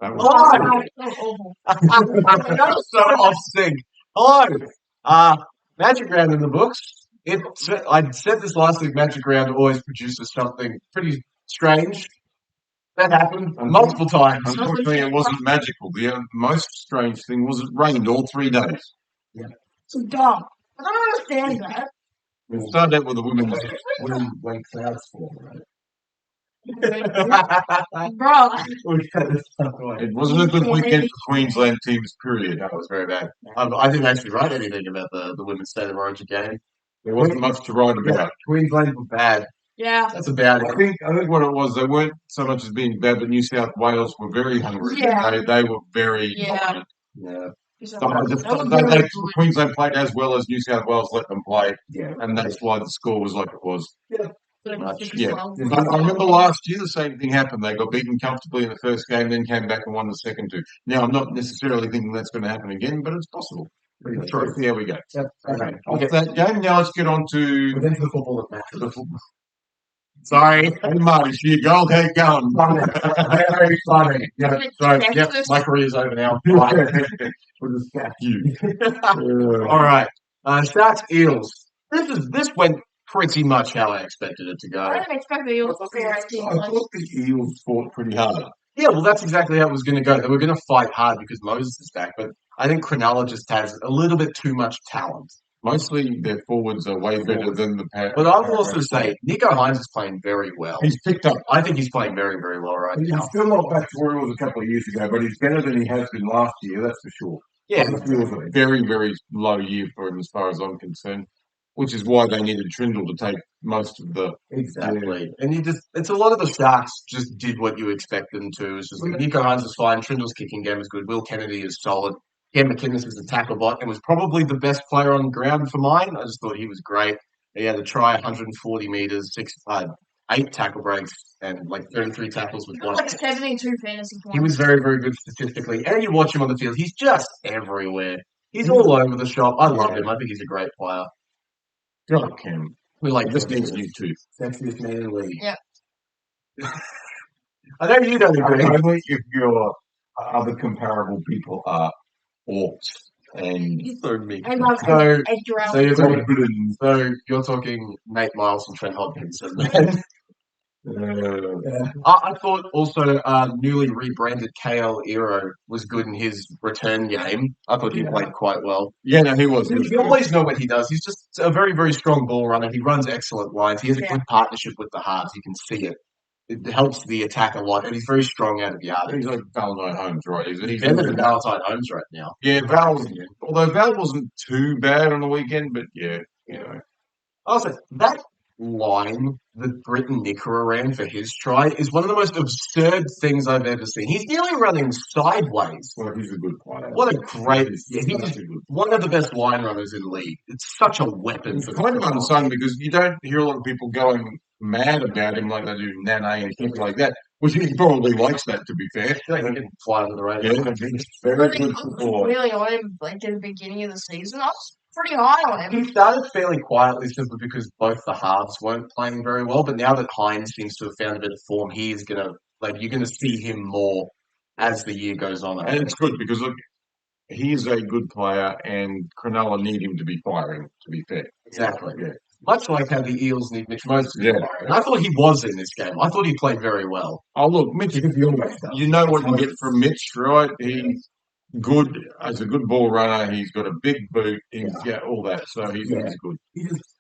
That Oh, was that's so awful. That's so off sync. Hello. Magic Round in the books. I said this last week. Magic Round always produces something pretty strange. That happened multiple times. Unfortunately, it wasn't magical. The most strange thing was it rained all 3 days. It's dumb. I don't understand that. It started out with the women's. When clouds form, right? Bro, It wasn't a good weekend for Queensland teams, period. That was very bad. I didn't actually write anything about the women's state of origin game. There wasn't much to write about. Queensland were bad. yeah. That's about I it. think what it was, they weren't so much as being bad, but New South Wales were very hungry. Yeah. They were very Yeah. dominant. Yeah. Queensland played as well as New South Wales let them play, Yeah. and that's why the score was like it was. Yeah. I remember last year the same thing happened. They got beaten comfortably in the first game, then came back and won the second two. Now, I'm not necessarily thinking that's going to happen again, but it's possible. Let's see how we go. Yep. Okay. Off that game, now let's get on to We're into the football that matters. the football. Sorry. Hey, Marty, so you go, keep going. Very funny. Yeah, so, yep, my career's over now. We'll just catch you. All right. Sharks Eels. This went pretty much how I expected it to go. I didn't expect the Eagles to be our I team. thought the Eels fought pretty hard. Yeah, well, that's exactly how it was going to go. They were going to fight hard because Moses is back, but I think Cronulla just has a little bit too much talent. Mostly their forwards are way better than the pair. But I will also say, Nico Hines is playing very well. He's picked up. I think he's playing very, very well right He's now. still not back to where he was a couple of years ago, but he's better than he has been last year, that's for sure. Yeah, It was a very, very low year for him as far as I'm concerned, which is why they needed Trindle to take most of the... exactly. And it's a lot of the Sharks just did what you expect them to. It's just like Nico Hines is fine, Trindle's kicking game is good, Will Kennedy is solid. Ken McInnes is a tackle bot and was probably the best player on the ground for mine. I just thought he was great. He had a try, 140 meters, 8 tackle breaks, and like 33 tackles with one. Like 72 fantasy points. He was very, very good statistically. And you watch him on the field, he's just everywhere. He's all over the shop. I love him. I think he's a great player. God, Cam. We like This this. needs new tooth. Sexiest man in the league. I know you don't agree. Only if your other comparable people are orcs and... You throw me. And like So, Edgar so you're talking Nate Miles and Trent Hodgkinson, man. I thought also newly rebranded KL Ero was good in his return game. I thought he played quite well. Yeah, no, he was. You always know what he does. He's just a very, very strong ball runner. He runs excellent lines. He has a good partnership with the halves. You can see it. It helps the attack a lot, and he's very strong out of yardage. He's like Valentine Holmes, right? He's better than Valentine Holmes right now. Yeah, although Val wasn't too bad on the weekend, but yeah, you know. Also, that line that Britton Nickera ran for his try is one of the most absurd things I've ever seen. He's nearly running sideways. Well, he's a good player. What a great... He's he's such a good one of the best line runners in the league. It's such a weapon for It's the kind of Crows. unsung because you don't hear a lot of people going mad about him like they do Nane and things like that, which he probably likes that, to be fair. I feel like he can fly under the radar. Yeah, he's very good footballer. really on him like at the beginning of the season. I was pretty high on him. He started fairly quietly simply because both the halves weren't playing very well, but now that Hines seems to have found a bit of form, he is going to, you're going to see him more as the year goes on. And it's good because, look, he is a good player and Cronulla need him to be firing, to be fair. Exactly. Yeah. Much like how the Eels need Mitch Moses to be Yeah. firing. And I thought he was in this game. I thought he played very well. Oh, look, Mitch, you know what you get from Mitch, right? He's good, as a good ball runner. He's got a big boot. He's got all that. So he's good.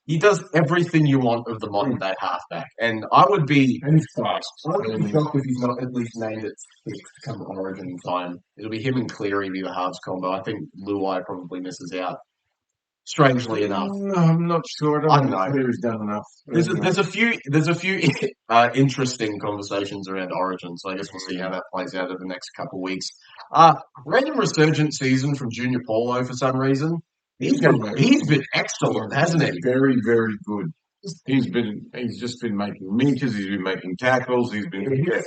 He does everything you want of the modern day halfback. And I would be... And he's fast. I would be shocked if he's not at least named at 6 come Origin time. It'll be him and Cleary be the halves combo. I think Luai probably misses out. Strangely enough, I'm not sure. I don't know. Cleary's done enough. there's a few interesting conversations around Origin, so I guess we'll see how that plays out over the next couple of weeks. Random resurgent season from Junior Paulo for some reason. He's been excellent, hasn't he? Very, very good. He's just been making meters. He's been making tackles. He's been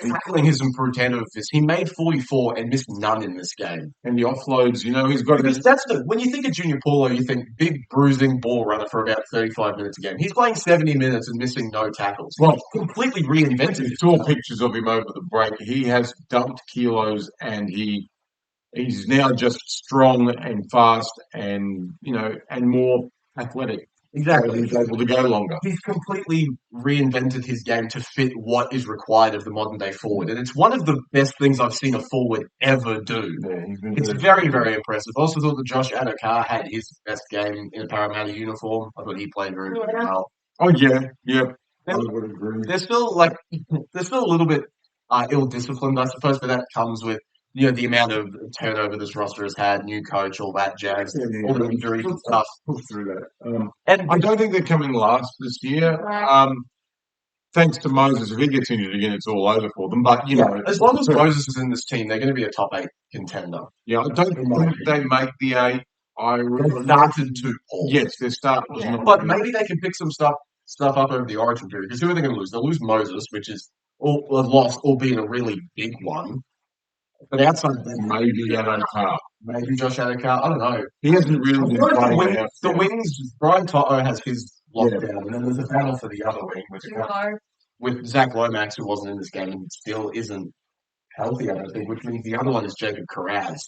Tackling has improved hand over fist. He made 44 and missed none in this game. and the offloads. He's got Because when you think of Junior Paulo, you think big bruising ball runner for about 35 minutes a game. He's playing 70 minutes and missing no tackles. Well, completely reinvented. You saw pictures of him over the break. He has dumped kilos, and he's now just strong and fast, and and more athletic. Exactly. He's able to go longer. He's completely reinvented his game to fit what is required of the modern day forward. And it's one of the best things I've seen a forward ever do. Yeah, it's very, very impressive. I also thought that Josh Adokar had his best game in a Parramatta uniform. I thought he played very, very well. Oh, yeah. I would agree. They're still a little bit ill-disciplined, I suppose, but that comes with the amount of turnover this roster has had, new coach, all that jazz, all the injuries and stuff. Push through that. And I don't think they're coming last this year. Thanks to Moses, if he gets injured again, it's all over for them. But as long as Moses is in this team, they're going to be a top 8 contender. Yeah, I don't think they make the 8. They started to. Yes, their start was not. But maybe they can pick some stuff up over the origin period. Because who are they going to lose? They'll lose Moses, which is a loss, albeit a really big one. But outside of that, maybe Adokar. Maybe Josh Adokar. I don't know. He hasn't really been playing. The wings, Brian Toto has his lockdown, and then there's a battle for the other wing with Zach Lomax, who wasn't in this game and still isn't healthy, I don't think, which means the other one is Jacob Carraz.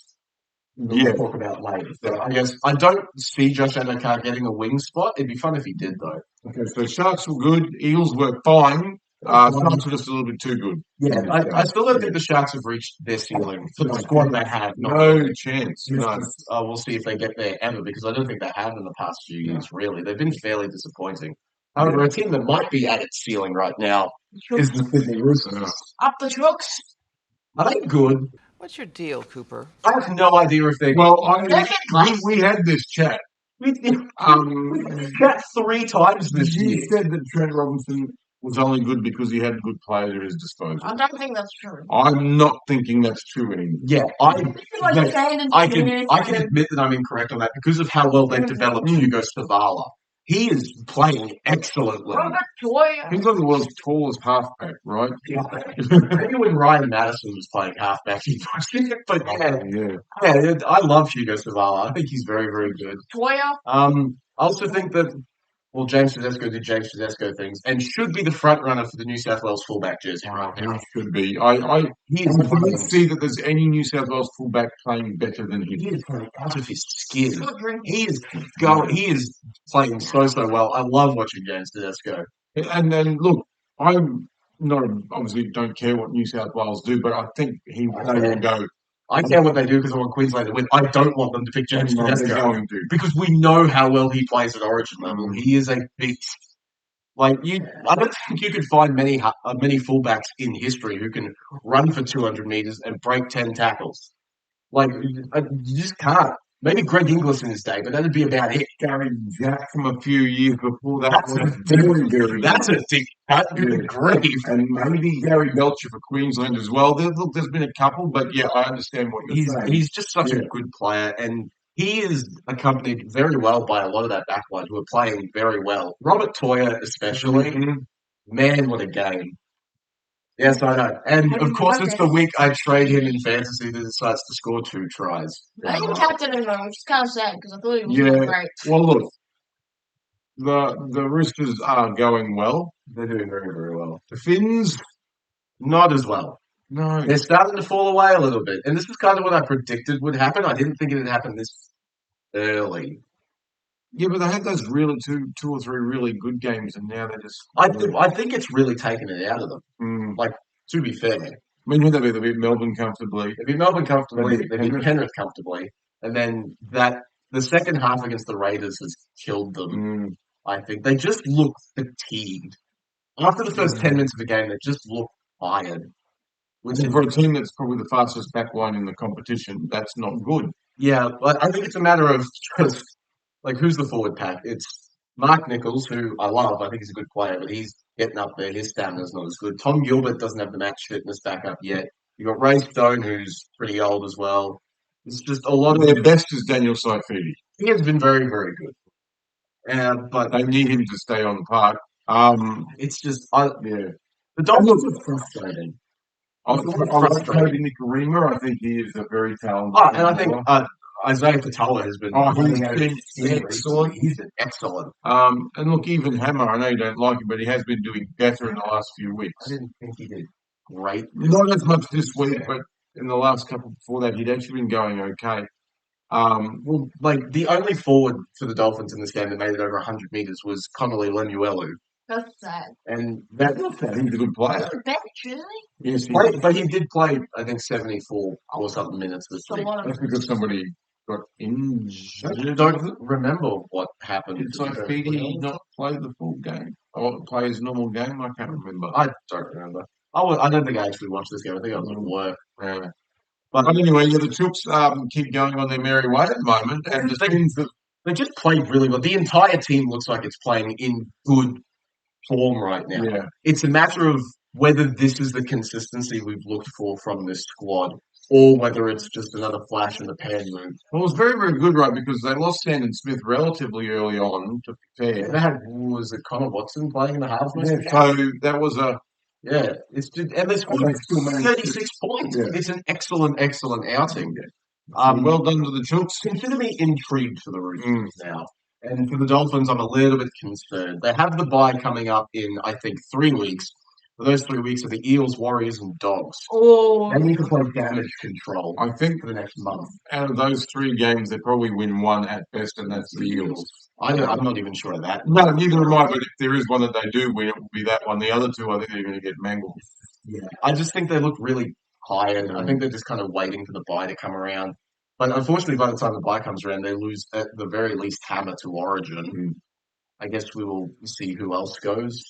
We'll talk about later. So I guess I don't see Josh Adokar getting a wing spot. It'd be fun if he did, though. Okay, so Sharks were good. Eagles were fine. Sharks were just a little bit too good. Yeah, I still don't think the Sharks have reached their ceiling for the squad they have. No chance. No. We'll see if they get there ever, because I don't think they have in the past few years, really. They've been fairly disappointing. However, a team that might be at its ceiling right now is the Sydney Roosters. Up the Crooks. Are they good? What's your deal, Cooper? I have no idea if they're well. We had this chat. We chat 3 times this year. You said that Trent Robinson was only good because he had good players at his disposal. I don't think that's true. I'm not thinking that's true anymore. Yeah, I can admit that I'm incorrect on that because of how well they've developed Hugo Savala. He is playing excellently. He's like the world's tallest halfback, right? Yeah. Maybe when Ryan Madison was playing halfback, he was it. But yeah, I love Hugo Savala. I think he's very, very good. I also think that James Tedesco did James Tedesco things and should be the front runner for the New South Wales fullback jersey right now. He should be. I don't see that there's any New South Wales fullback playing better than him. He is playing out of his skin. He is playing so well. I love watching James Tedesco. And then look, I'm not obviously don't care what New South Wales do, but I think they will go. I care what they do because I want Queensland to win. I don't want them to pick James Tedesco because we know how well he plays at Origin level. He is a beast. I don't think you could find many fullbacks in history who can run for 200 meters and break 10 tackles. You just can't. Maybe Greg Inglis in his day, but that'd be about it. Gary Jack from a few years before that. That's a dick. Good grief. And maybe Gary Belcher for Queensland as well. There's been a couple, but yeah, I understand what you're saying. He's just such a good player, and he is accompanied very well by a lot of that backline who are playing very well. Robert Toya especially. Man, what a game. Yes, I know. And, of course, it's the week I trade him in fantasy that decides to score 2 tries. I didn't captain him, which is kind of sad because I thought he was doing great. Well, look, the Roosters are going well. They're doing very, very well. The Finns, not as well. No. They're starting to fall away a little bit. And this is kind of what I predicted would happen. I didn't think it would happen this early. Yeah, but they had those really two or three really good games, and now they're just. I think it's really taken it out of them. To be fair, I mean, who they beat Melbourne comfortably. They beat Melbourne comfortably. They beat Penrith comfortably, and then the second half against the Raiders has killed them. I think they just look fatigued after the first 10 minutes of the game. They just look tired. Which for a team that's probably the fastest back line in the competition, that's not good. Yeah, but I think it's a matter of just. Who's the forward pack? It's Mark Nichols, who I love. I think he's a good player, but he's getting up there. His stamina's not as good. Tom Gilbert doesn't have the match fitness back up yet. You've got Ray Stone, who's pretty old as well. It's just a lot of their best is Daniel Saifidi. He has been very, very good. But they need him to stay on the park. It's just yeah. the Dolphins are frustrating. I It's like frustrating. Cody Nicarima. I think he is a very talented. Oh, and I think footballer. Isaiah Katoa has been. He's been excellent. He's been excellent. And look, even Hammer, I know you don't like him, but he has been doing better in the last few weeks. I didn't think he did great. Not as much this week, but in the last couple before that, he'd actually been going okay. Well, like the only forward for the Dolphins in this game that made it over 100 meters was Connolly Lemuelu, That's sad. and that He's a good player. He's a bench, isn't he? Yes, he but he did play, I think, 74 or something minutes this So week. one of That's them. because somebody got I injured. don't remember what happened. Did Saifidi not play the full game? Or play his normal game? I can't remember. I don't remember. I don't think I actually watched this game. I think I was at work. Yeah. But anyway, yeah, the Chooks keep going on their merry way at the moment, and the things that They just played really well. The entire team looks like it's playing in good form right now. yeah, It's a matter of whether this is the consistency we've looked for from this squad, or whether it's just another flash in the pan move. well, it was very, very good, right? Because they lost Sandon Smith relatively early on, to be fair. They had, was it Connor Watson playing in the half? So that was a Yeah, it's just, and they scored they still managed 36 points. Yeah. It's an excellent outing. well done to the Chooks. Consider me intrigued for the Mm. Roosters now. And for the Dolphins, I'm a little bit concerned. They have the bye coming up in, I think, 3 weeks. For those 3 weeks are the Eels, Warriors, and Dogs. Oh, They need to play damage control I think for the next month. out of those 3 games, they probably win one at best, and that's the Eels. I'm not even sure of that. No, neither am I, but if there is one that they do win, it will be that one. The other 2, I think they're going to get mangled. Yeah, I just think they look really tired. I think they're just kind of waiting for the bye to come around. But unfortunately, by the time the bye comes around, they lose at the very least Hammer to Origin. Mm. I guess we will see who else goes.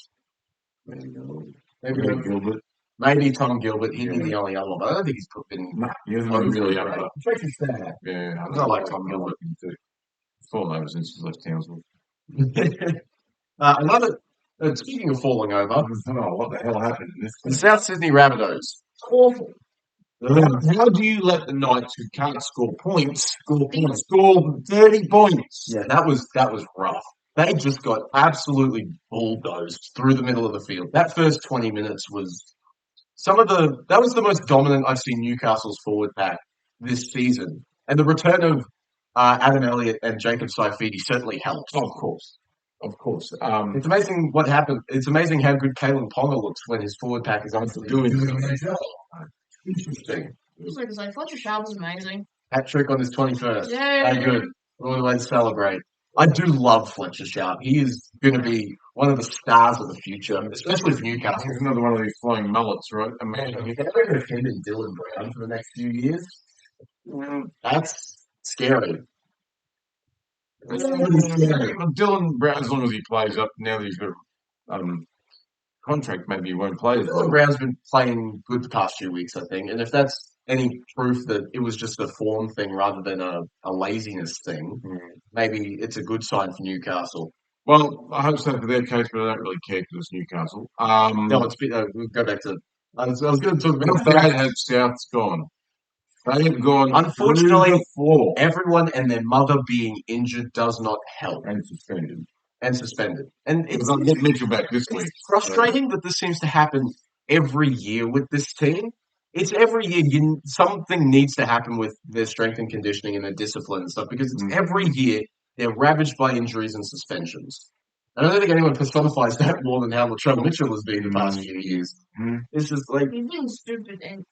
Maybe Gilbert. maybe Tom Gilbert. He'd be Yeah. the only other one. But I don't think he's put in. No, he hasn't been really up there. Tracy's sad. Yeah, I like Tom Gilbert. too. Fallen over since he's left Townsville. Another. Speaking of falling over, Oh, what the hell happened in this the thing? South Sydney Rabbitohs. awful. How do you let the Knights, who can't score points, score 30 points? Yeah, that was rough. They just got absolutely bulldozed through the middle of the field. That first 20 minutes was that was the most dominant I've seen Newcastle's forward pack this season. And the return of Adam Elliott and Jacob Saifidi certainly helps. Of course. It's amazing what happened. It's amazing how good Kalen Ponga looks when his forward pack is on Doing Interesting. It was like Fletcher Sharp was amazing. Hat trick on his 21st. Yeah. Very good. All the way to celebrate. I do love Fletcher Sharp. He is going to be one of the stars of the future, especially for Newcastle. He's another one of these flying mullets, right? I mean, If they ever get him and Dylan Brown for the next few years, that's scary. Dylan Brown, as long as he plays up, now that he's got contract, maybe he won't play as Dylan well. Brown's been playing good the past few weeks, I think. And if that's any proof that it was just a form thing rather than a laziness thing, maybe it's a good sign for Newcastle. Well, I hope so for their case, but I don't really care because it's Newcastle. No, we'll go back to. I was going to talk How about bad have Souths gone? They have gone. Unfortunately, through the floor everyone and their mother being injured does not help. and suspended. And Because I'll get Mitchell back this week. It's frustrating that this seems to happen every year with this team. It's every year something needs to happen with their strength and conditioning and their discipline and stuff because it's every year they're ravaged by injuries and suspensions. I don't think anyone personifies that more than how Latrell Mitchell has been the past few years. It's just like, He's being stupid and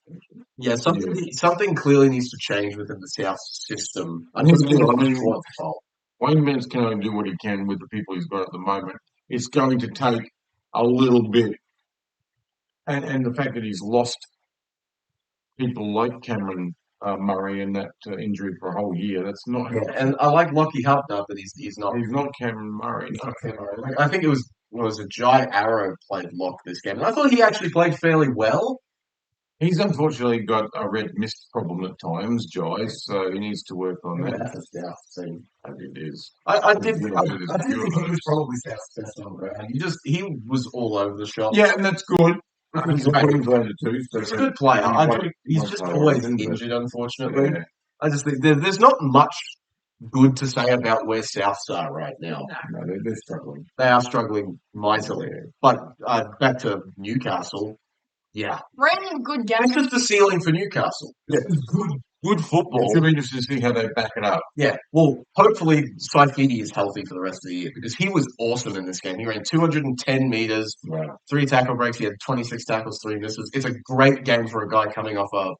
yeah, something clearly needs to change within the South system. I Here's think the it's deal, I mean, Schwartz's fault. Wayne Mance can only do what he can with the people he's got at the moment. It's going to take a little bit. And the fact that he's lost people like Cameron Murray and that injury for a whole year, that's not Yeah, and I like Lockie Hubner, but he's not. He's not Cameron Murray. No. I think it was a Jai Arrow played lock this game. And I thought he actually played fairly well. He's unfortunately got a red mist problem at times, Jai, so he needs to work on that. That's a South thing. It is. I did Yeah, it is think he beautiful. was probably South's best on ground. He was all over the shop. Yeah, and that's good. He's great. Queenslander too. So He's a good player. He's just always injured, unfortunately. Yeah. I just think there's not much good to say about where Souths are right now. No, they're struggling. They are struggling mightily. But back to Newcastle, yeah. Raining good This games. is the ceiling for Newcastle. Yeah. This is good football. It's really interesting to see how they back it up. Yeah, well, hopefully Saifidi is healthy for the rest of the year because he was awesome in this game. He ran 210 meters, Right. 3 tackle breaks. He had 26 tackles, 3 misses. It's a great game for a guy coming off a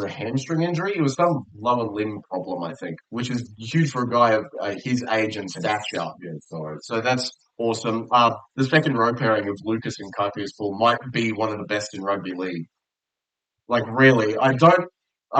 hamstring injury? It was some lower limb problem, I think, which is huge for a guy of his age and stature. Yeah, sorry. So that's awesome. The second row pairing of Lucas and Kaipius Paul might be one of the best in rugby league. Like, really, I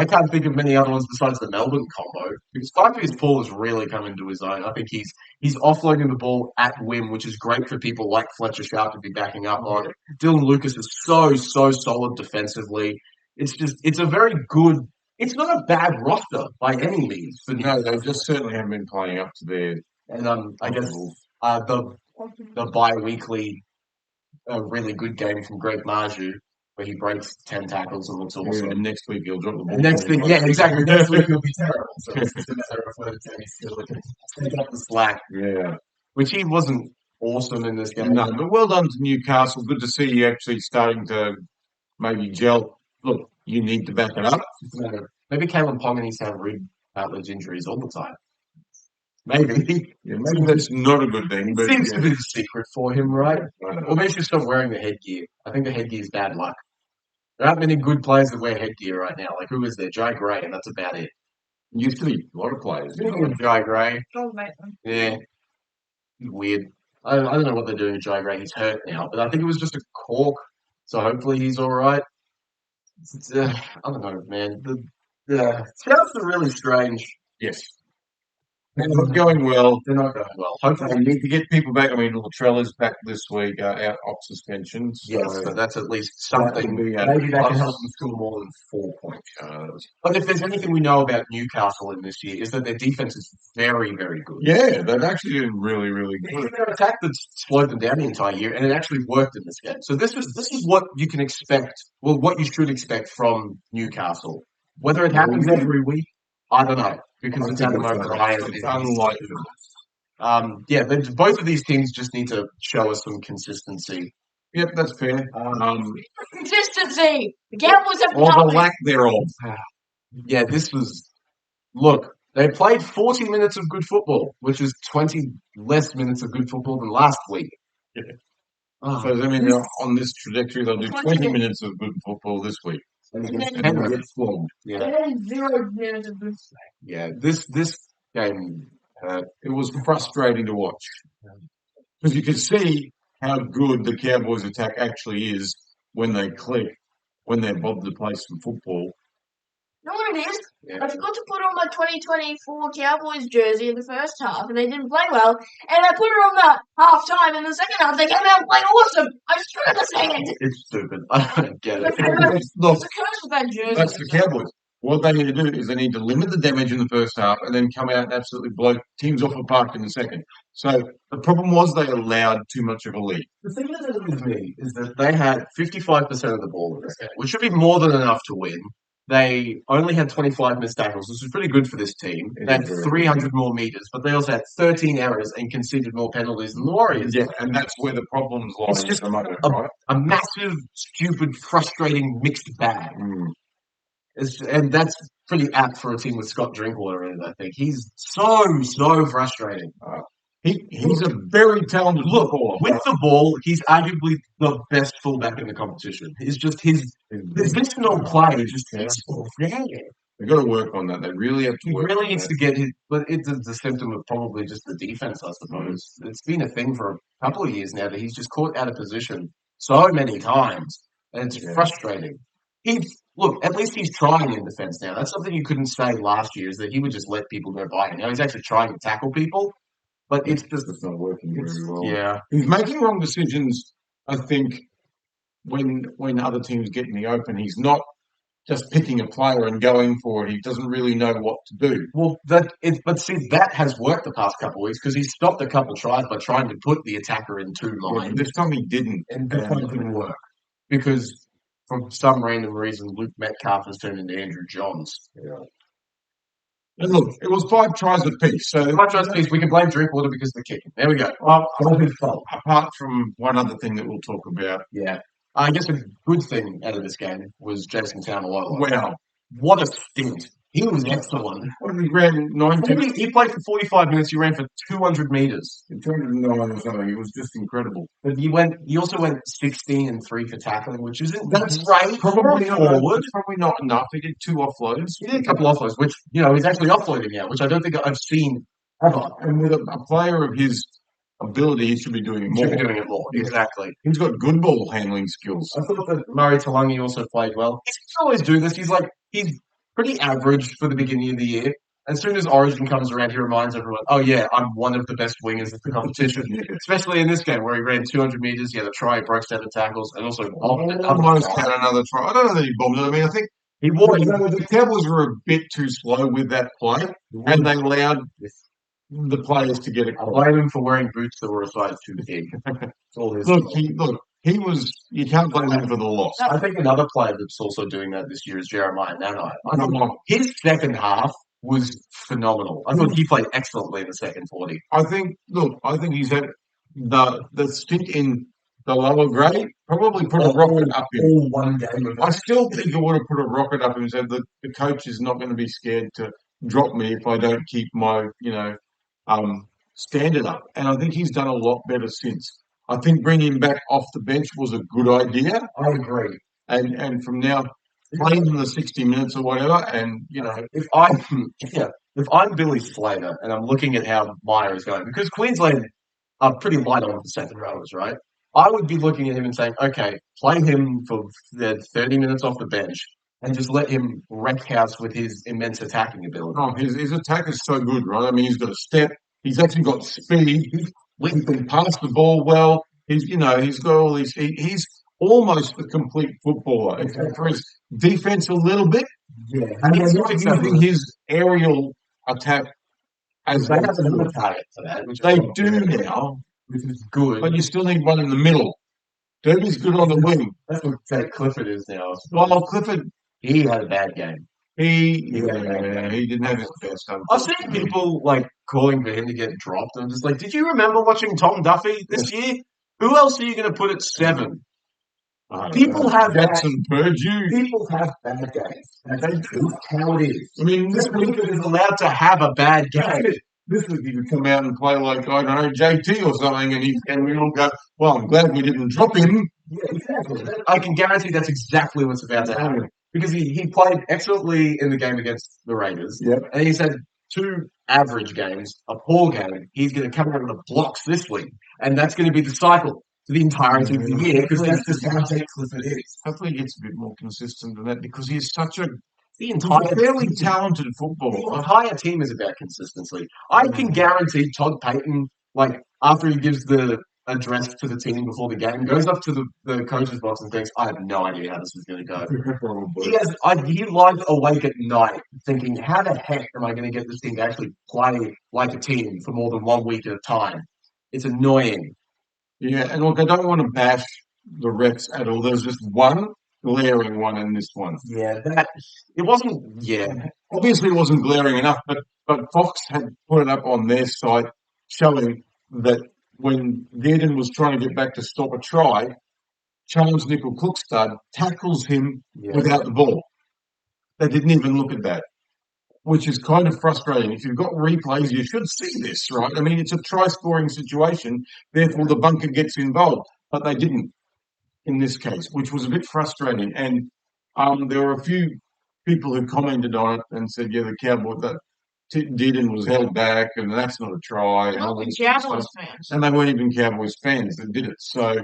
can't think of many other ones besides the Melbourne combo. Because Kaipius Paul has really come into his own. I think he's offloading the ball at whim, which is great for people like Fletcher Sharp to be backing up on. Dylan Lucas is so solid defensively. It's a very good. It's not a bad roster by any means. But no, they just certainly haven't been playing up to their. And I guess the bi-weekly really good game from Greg Marju, where he breaks 10 tackles and looks awesome. And next week he'll drop the ball. And next week, yeah, exactly. Next week he'll be terrible. So it's just a matter of whether he's still take up the slack, Yeah. which he wasn't awesome in this game. No, but well done to Newcastle. Good to see you actually starting to maybe gel. Look, you need to back it up. Maybe Caleb Ponga needs to have rib cartilage injuries all the time. Maybe. Yeah, maybe that's not a good thing, but Seems yeah. to be the secret for him, right? Right. Or maybe he should stop wearing the headgear. I think the headgear is bad luck. There aren't many good players that wear headgear right now. Like, who is there? Jai Gray, and that's about it. Used to be a lot of players. Speaking of Jai Gray, Don't make them. yeah, weird. I don't know what they're doing with Jai Gray. He's hurt now, but I think it was just a cork. So hopefully he's all right. I don't know, man. The Scouts are really strange. Yes. They're not going well. They're not going well. They Hopefully, need to get people back. I mean, Latrell is back this week out off suspension. So yes, so that's at least that something. would be Maybe that can plus. help them score more than 4 points. But if there's anything we know about Newcastle in this year, is that their defense is very, very good. Yeah, they've actually been really, really It's good. their attack that's slowed them down the entire year, and it actually worked in this game. So this is what you can expect. Well, what you should expect from Newcastle. Whether it happens every week, I don't know, because it's Adam O'Brien. It's unlikely. Yeah, both of these teams just need to show us some consistency. Yep, that's fair. Consistency. The Cowboys have Or the nothing. lack thereof. Yeah, this was. Look, they played 40 minutes of good football, which is 20 less minutes of good football than last week. Yeah. Oh, So, I mean, they're on this trajectory, they'll do 20 minutes of good football this week. And Penrith. Get flogged. yeah, then 0 minutes of good play. yeah. This game hurt. It was frustrating to watch. Because you could see how good the Cowboys' attack actually is when they click, when they're bothered to play some football. You know what it is? Yeah. I forgot to put on my 2024 Cowboys jersey in the first half, and they didn't play well. And I put it on the half time. In the second half, they came out and played awesome. I just don't understand. It's stupid. I don't get It's it. Look, a curse with that jersey. that's the Cowboys. What they need to do is they need to limit the damage in the first half and then come out and absolutely blow teams off the park in the second. So the problem was they allowed too much of a lead. The thing that with me is that they had 55% of the ball in this game, which should be more than enough to win. They only had 25 missed tackles, which is pretty good for this team. They had 300 more meters, but they also had 13 errors and conceded more penalties than the Warriors. Yeah, and that's where the problems lie It's at just the moment, a- right? A massive, stupid, frustrating mixed bag. And that's pretty apt for a team with Scott Drinkwater in it, I think. He's so frustrating. He's a very talented footballer. With the ball, he's arguably the best fullback in the competition. It's just his positional play just takes forever. They've got to work on that. They really have to He work really on needs that. to get his, but it's a symptom of probably just the defense, I suppose. It's been a thing for a couple of years now that he's just caught out of position so many times, and it's frustrating. Look, at least he's trying in defense now. That's something you couldn't say last year, is that he would just let people go by him. Now he's actually trying to tackle people, but it's just, It's not working very well. yeah. He's making wrong decisions, I think, when other teams get in the open. He's not just picking a player and going for it. He doesn't really know what to do. Well, but see, that has worked the past couple of weeks because he stopped a couple tries by trying to put the attacker in two Yeah, lines, this time he didn't. and this one didn't work because for some random reason, Luke Metcalf has turned into Andrew Johns. And look, it was 5 tries apiece. So Five tries apiece. We can blame Drinkwater because of the kicking. There we go. apart from one other thing that we'll talk about. Yeah. I guess a good thing out of this game was Jason Taumalolo. Wow. What a stint. He was excellent. What did he ran 19? He played for 45 minutes. He ran for 200 metres. 209 or something. It was just incredible. But he also went 16 and 3 for tackling, which isn't That's great. Probably forward. not enough. He did 2 offloads. He did a couple offloads, which, he's actually offloading now, which I don't think I've seen ever. And with a player of his ability, he should be doing it more. Should be doing it more, exactly. He's got good ball handling skills. I thought that Murray Talangi also played well. He's always doing this. He's pretty average for the beginning of the year. As soon as Origin comes around, he reminds everyone, oh yeah, I'm one of the best wingers of the competition. Especially in this game where he ran 200 metres, he had a try, broke 7 tackles, and also almost had another try. I don't know that he bombed it. I mean, I think the Cowboys were a bit too slow with that play, and they allowed the players to get it. I blame him for wearing boots that were a size too big. He was. You can't blame him for the loss. I think another player that's also doing that this year is Jeremiah Nanai. His second half was phenomenal. I thought he played excellently in the second 40. I think he's had the stint in the lower grade probably put a rocket up him. All one game. I still think it would have put a rocket up him and said that the coach is not going to be scared to drop me if I don't keep my standard up. And I think he's done a lot better since. I think bringing him back off the bench was a good idea. I agree. And from now, playing him the 60 minutes or whatever, and, if I'm Billy Slater and I'm looking at how Meyer is going, because Queensland are pretty light on the second rowers, right? I would be looking at him and saying, okay, play him for the 30 minutes off the bench and just let him wreck house with his immense attacking ability. Oh, his attack is so good, right? I mean, he's got a step. He's actually got speed. He can pass the ball well. He's got all these. He's almost a complete footballer, except for his defense a little bit. Yeah, and he's not using his aerial attack as they have another target for that, which they do now, which is good. But you still need one in the middle. Derby's good on the wing. That's what Clifford is now. Well, Clifford, he had a bad game. He didn't have his best. I've seen people calling for him to get dropped. I'm just like, did you remember watching Tom Duffy this year? Who else are you going to put at 7? People have Jackson Purdue. People have bad games. And they do how it is. I mean, this week is allowed to have a bad game. This week he could come out and play like, I don't know, JT or something, and we all go, well, I'm glad we didn't drop him. Yeah, exactly. I can guarantee that's exactly what's about to happen. Because he played excellently in the game against the Raiders. Yep. And he's had 2 average games, a poor game. He's going to come out of the blocks this week. And that's going to be the cycle for the entirety of the year, because that's just how Texas it is. Hopefully he gets a bit more consistent than that, because he's such a fairly talented footballer. The entire team is about consistency. I can guarantee Todd Payton, after he gives the address to the team before the game, goes up to the coach's box and thinks, I have no idea how this is going to go. He lies awake at night thinking, how the heck am I going to get this team to actually play like a team for more than 1 week at a time? It's annoying. Yeah, and look, I don't want to bash the refs at all. There's just one glaring one in this one. Yeah, it wasn't. Yeah, obviously it wasn't glaring enough, but Fox had put it up on their site showing that when Dearden was trying to get back to stop a try, Charles Nickel-Cookstad tackles him without the ball. They didn't even look at that, which is kind of frustrating. If you've got replays, you should see this, right? I mean, it's a try-scoring situation, therefore the bunker gets involved, but they didn't in this case, which was a bit frustrating. And there were a few people who commented on it and said, the Cowboys, that Dearden was held back and that's not a try. Cowboys fans. And they weren't even Cowboys fans that did it. So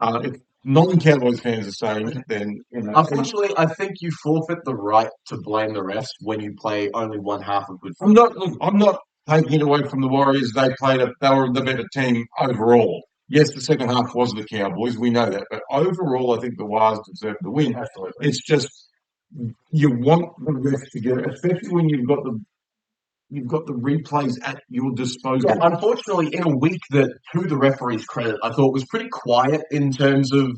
if non-Cowboys fans are saying it, then, Unfortunately, I think you forfeit the right to blame the refs when you play only one half of good football. I'm not taking it away from the Warriors. They were the better team overall. Yes, the second half was the Cowboys. We know that. But overall, I think the Wars deserve the win. Absolutely. It's just you want the refs to get it, especially when you've got the replays at your disposal. Yeah, unfortunately, in a week that, to the referees' credit, I thought was pretty quiet in terms of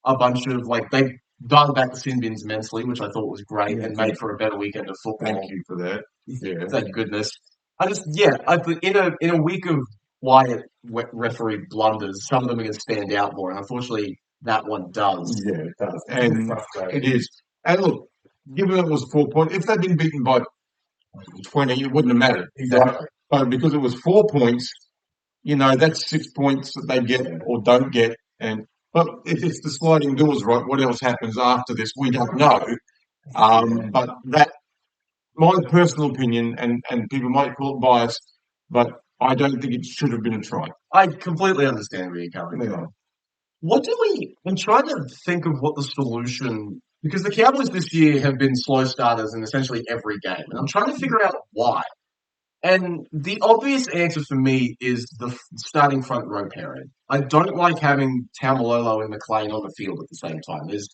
a bunch of, dialed back the sin bins immensely, which I thought was great and made for a better weekend of football. Thank you for that. Yeah. Thank goodness. I think in a week of quiet referee blunders, some of them are going to stand out more, and unfortunately, that one does. Yeah, it does. And it is. And look, given it was 4 points, if they'd been beaten by 20, it wouldn't have mattered. Exactly. But because it was 4 points, that's 6 points that they get or don't get. But if it's the sliding doors, right, what else happens after this, we don't know. But that, my personal opinion, and people might call it bias, but I don't think it should have been a try. I completely understand where you're coming from. I'm trying to think of what the solution, because the Cowboys this year have been slow starters in essentially every game, and I'm trying to figure out why. And the obvious answer for me is the starting front row pairing. I don't like having Taumalolo and McLean on the field at the same time. It's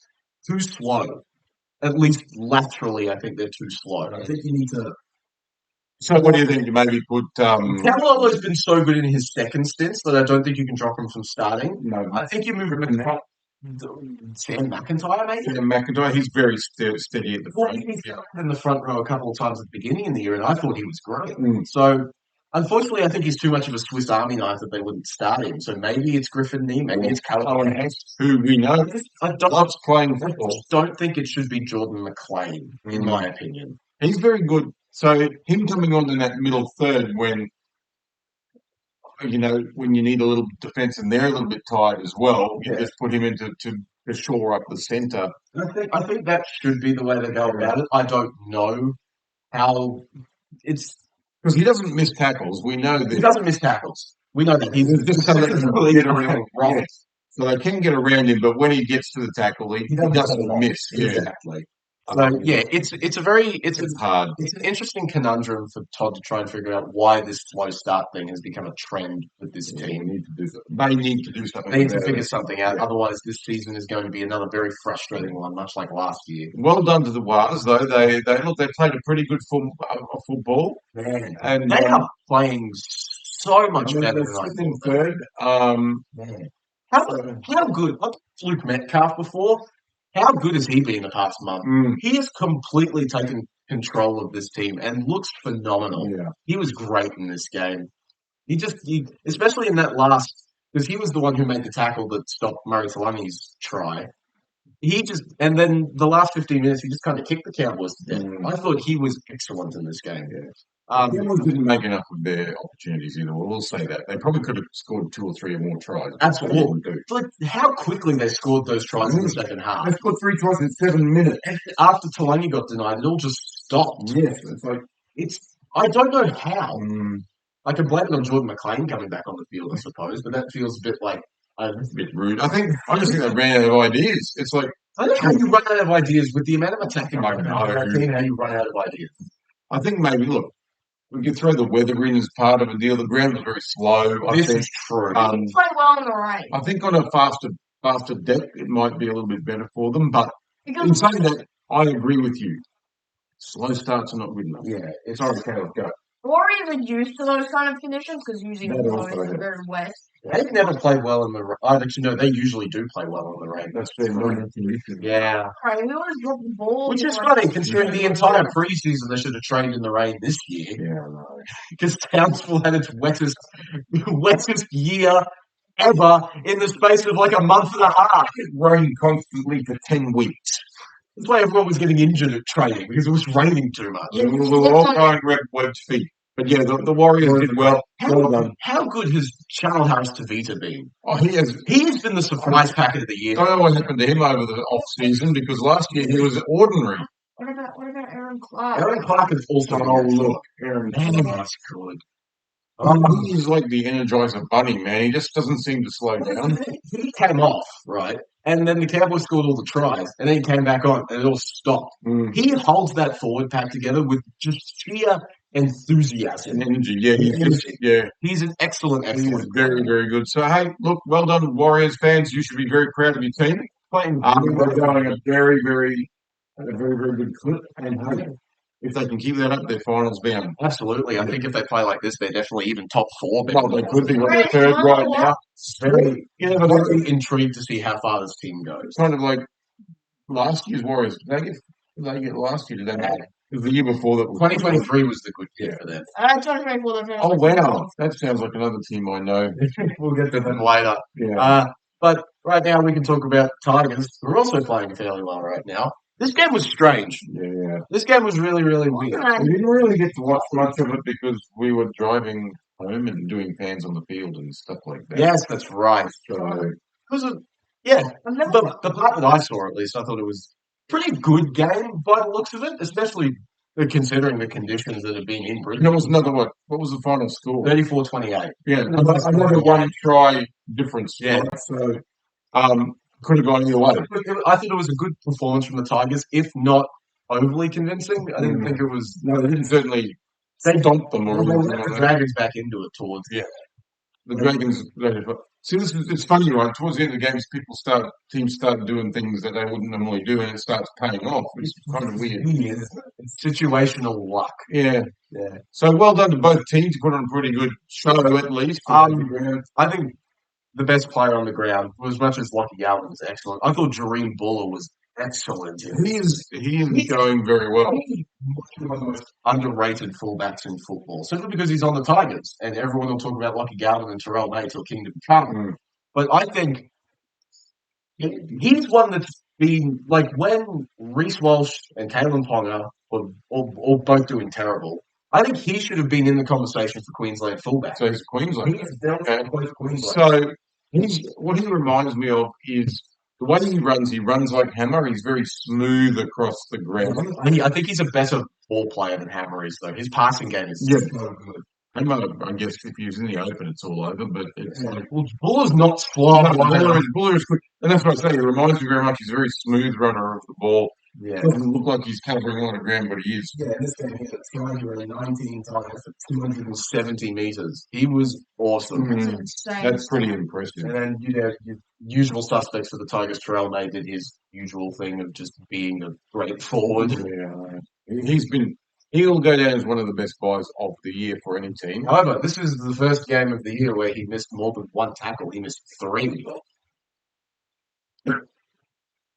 too slow. At least laterally, I think they're too slow. I think you need to. So what do you think? You maybe put... Taumalolo's been so good in his second stints that I don't think you can drop him from starting. No. I think you move him Sam McIntyre, maybe? Sam McIntyre, he's very steady at the front. He's in the front row a couple of times at the beginning of the year, and I thought he was great. So, unfortunately, I think he's too much of a Swiss Army knife that they wouldn't start him. So maybe it's Griffin Knee, maybe it's Callum who we know loves playing football. I don't think it should be Jordan McLean, in my opinion. He's very good. So him coming on in that middle third when you need a little defence and they're a little bit tired as well, you just put him into to shore up the centre. I think that should be the way they go about it. I don't know how it's... Because he doesn't miss tackles. We know that. He doesn't miss tackles. We know that. He's just so that get around. Right. So they can get around him, but when he gets to the tackle, he doesn't miss. Exactly. So it's hard. It's an interesting conundrum for Todd to try and figure out why this slow start thing has become a trend with this team. They need to do something. They need to figure something out. Otherwise, this season is going to be another very frustrating one, much like last year. Well done to the Wars, though. They played a pretty good football. Man, and they are playing so much better than I thought. Third. Man, how good? I've Luke Metcalf before. How good has he been the past month? He has completely taken control of this team and looks phenomenal. Yeah. He was great in this game. He especially in that last, because he was the one who made the tackle that stopped Murray Talani's try. And then the last 15 minutes, he just kind of kicked the Cowboys to death. I thought he was excellent in this game. Yeah. The Cowboys didn't make enough of their opportunities either. We'll say that. They probably could have scored 2 or 3 or more tries. Absolutely. Like how quickly they scored those tries in the second half. They scored 3 tries in 7 minutes. And after Talani got denied, it all just stopped. Yes. I don't know how. I can blame it on Jordan McLean coming back on the field, I suppose, but that feels a bit like... It's a bit rude. I just think they ran out of ideas. It's like... I don't know how you run out of ideas with the amount of attacking right now. I don't know how you run out of ideas. I think maybe, look, we could throw the weather in as part of a deal. The ground was very slow. This is true. They play well in the rain. I think on a faster deck, it might be a little bit better for them. But in saying that, I agree with you. Slow starts are not good enough. Yeah, it's hard to go. Warriors are used to those kind of conditions because usually they're very wet. They've never played well in the rain. Actually, no, they usually do play well in the rain. That's their normal condition. Yeah. Right, we always drop the ball. Which is funny, considering the entire preseason they should have trained in the rain this year. Yeah, I know. Because Townsville had its wettest year ever in the space of like a month and a half. It rained constantly for 10 weeks. That's why everyone was getting injured at training, because it was raining too much. We were all going webbed feet. But yeah, the Warriors did well. How good has Charles Harris-Tavita been? Oh, he has been the surprise packet of the year. I don't know what happened to him over the off-season, because last year he was ordinary. What about Aaron Clark? Aaron Clark is also Aaron Clark is good. He's like the Energizer Bunny, man. He just doesn't seem to slow down. He came off, right? And then the Cowboys scored all the tries, and then he came back on, and it all stopped. He holds that forward pack together with just sheer enthusiasm and energy. Yeah, he's an excellent. He is very, very good. So, hey, look, well done, Warriors fans. You should be very proud of your team. We're going a very, very good clip. And hey, if they can keep that up, they're finals bound. Absolutely. I think if they play like this, they're definitely even top 4. Well, they could be on their third right now. Very intrigued to see how far this team goes. It's kind of like last year's Warriors. Did they get last year? Did they get it was the year before that? 2023 was the good year for them. 2024, they finished. Oh wow, that sounds like another team I know. We'll get to them later. Yeah. But right now we can talk about Tigers. We're also playing fairly well right now. This game was strange. Yeah. This game was really, really weird. We didn't really get to watch much of it because we were driving home and doing fans on the field and stuff like that. Yes, that's right. So, The part that I saw, at least, I thought it was a pretty good game by the looks of it, especially considering the conditions that have been in Britain. there was another one. What was the final score? 34-28. Yeah, another one try difference. Yeah. Right? So, could have gone either way. I thought it was a good performance from the Tigers, if not overly convincing. I didn't think it was. No, they didn't certainly stomp them or They anything let like the that. Dragons back into it towards. Yeah. The Dragons. See, it's funny, right? Towards the end of the games, teams start doing things that they wouldn't normally do, and it starts paying off. It's kind of weird. It's situational luck. Yeah. Yeah. So well done to both teams. Put on a pretty good show at least. I think the best player on the ground, as much as Lockie Allen was excellent, I thought Jareem Buller was excellent. He is going very well. He's one of the most underrated fullbacks in football, simply because he's on the Tigers, and everyone will talk about Lockie Galvin and Terrell May till kingdom come. But I think he's one that's been like when Reece Walsh and Kalen Ponga were all both doing terrible. I think he should have been in the conversation for Queensland fullback. So he's Queensland. He's definitely Queensland. So what he reminds me of is the way he runs like Hammer. He's very smooth across the ground. I think he's a better ball player than Hammer is, though. His passing game is so good. Hammer, I guess, if he was in the open, it's all over. But it's like Buller's not slow. Buller is quick, and that's what I say. He reminds me very much. He's a very smooth runner of the ball. Yeah. Doesn't look like he's covering a lot of ground, but he is. Yeah, this game he hit 219 times for 270 meters. He was awesome. That's pretty impressive. And then your usual suspects for the Tigers, Terrell May did his usual thing of just being a great forward. Yeah, he'll go down as one of the best buys of the year for any team. However, this is the first game of the year where he missed more than one tackle. He missed 3.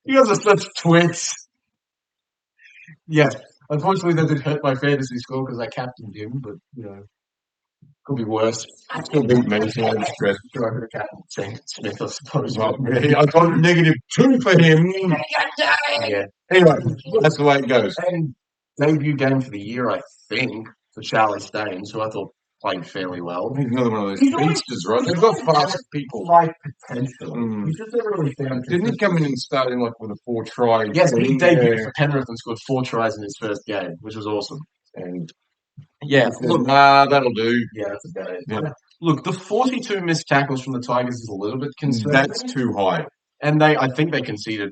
You guys are such twits. Yes, unfortunately that did hurt my fantasy score because I captained him, but could be worse. Still beat me, so I'm stressed. Sure, I could have captained Smith, I suppose. Well, I got -2 for him. Yeah. Anyway, that's the way it goes. And debut game for the year, I think, for Charlie Staines, who I thought played fairly well. He's another one of those speedsters, right? They've got fast people. Like potential. He's just never really found. Didn't he come in and start in like with a 4-try? Yes, he debuted for Penrith and scored 4 tries in his first game, which was awesome. And look, that'll do. Yeah, that's about it. Yeah. Look, the 42 missed tackles from the Tigers is a little bit concerning. That's too high. And I think they conceded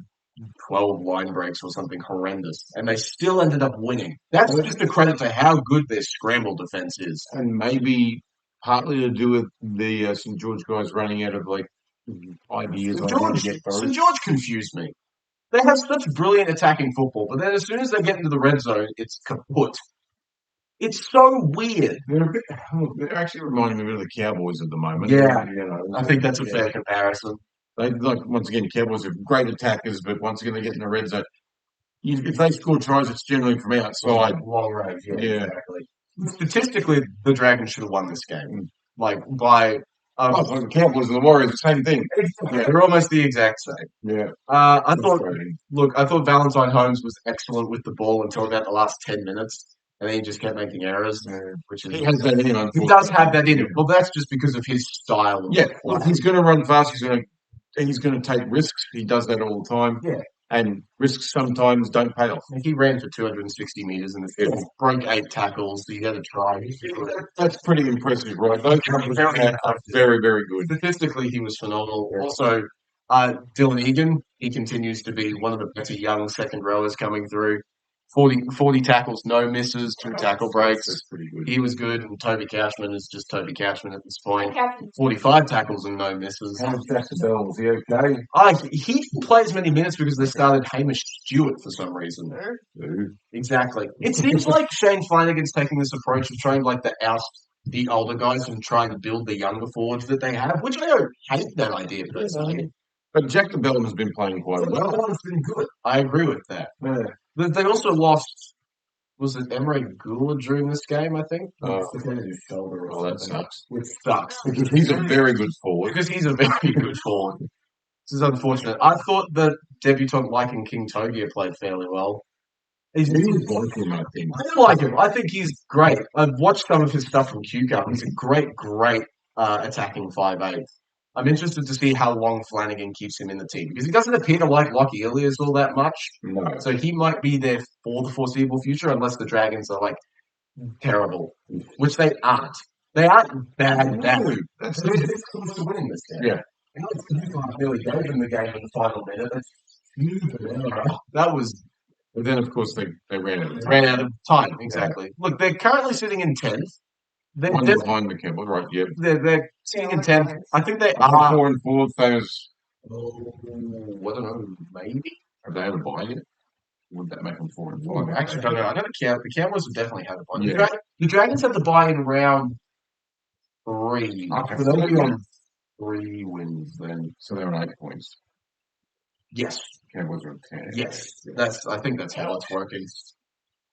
12 line breaks or something horrendous, and they still ended up winning. That's just a credit to how good their scramble defense is. And maybe partly to do with the St. George guys running out of like ideas. St. George confused me. They have such brilliant attacking football, but then as soon as they get into the red zone, it's kaput. It's so weird. They're actually reminding me of the Cowboys at the moment. Yeah, I think that's a fair comparison. They once again, Cowboys are great attackers, but once again they get in the red zone. If they score tries, it's generally from outside. Long range, yeah. Exactly. Statistically, the Dragons should have won this game. Like by the Cowboys and the Warriors, the same thing. Yeah, they're almost the exact same. Yeah. I thought Valentine Holmes was excellent with the ball until about the last 10 minutes. And then he just kept making errors, which is... He has that in him, He does have that in him. Well, that's just because of his style. Look, he's going to run fast. He's going to take risks. He does that all the time. Yeah. And risks sometimes don't pay off. He ran for 260 metres in the field, broke 8 tackles. He had a try. That's pretty impressive, right? Those numbers are very, very good. Statistically, he was phenomenal. Yeah. Also, Dylan Egan, he continues to be one of the better young second rowers coming through. 40 tackles, no misses, 2 tackle breaks. That's pretty good. He was good, and Toby Cashman is just Toby Cashman at this point. 45 tackles and no misses. How's Jackson Bell? Was he okay? He didn't play as many minutes because they started Hamish Stewart for some reason. Exactly. It seems like Shane Flanagan's taking this approach of trying to oust the older guys and trying to build the younger forwards that they have, which I don't hate that idea personally. But Jack DeBellum has been playing quite well. Well, it's been good. I agree with that. Yeah. But they also lost. Was it Emre Gula during this game? I think. It's the his shoulder or Well, that something. sucks. Which sucks Because he's a very good forward. because he's a very good forward. This is unfortunate. I thought that debutant Lycan King Togia played fairly well. He was like him, I think. I do like him. I think he's great. I've watched some of his stuff from QCAR. He's a great attacking 5'8". I'm interested to see how long Flanagan keeps him in the team because he doesn't appear to like Lockie Ilias all that much. No. So he might be there for the foreseeable future unless the Dragons are like terrible, which they aren't. They aren't bad. No, That's this close to winning this game. Yeah. And I nearly gave them the game in the final minute. That's huge. That was But then, of course, they ran out of time. ran out of time. Exactly. Look, they're currently sitting in 10th. They're, One they're, behind McCampbell, right? Yeah. they're sitting in 10th. I think they Are are. 4 and 4? Those Oh, I don't know. Maybe. have they had a buy yet? Would that make them 4 and 4? I actually don't know. I know the Cowboys have definitely had a buy. Yeah. The Dragons had the buy in round 3. Okay. So they'll be on 3 wins then. So they're on 8 points. Yes. Cowboys are on 10. Yes. I think that's how it's working.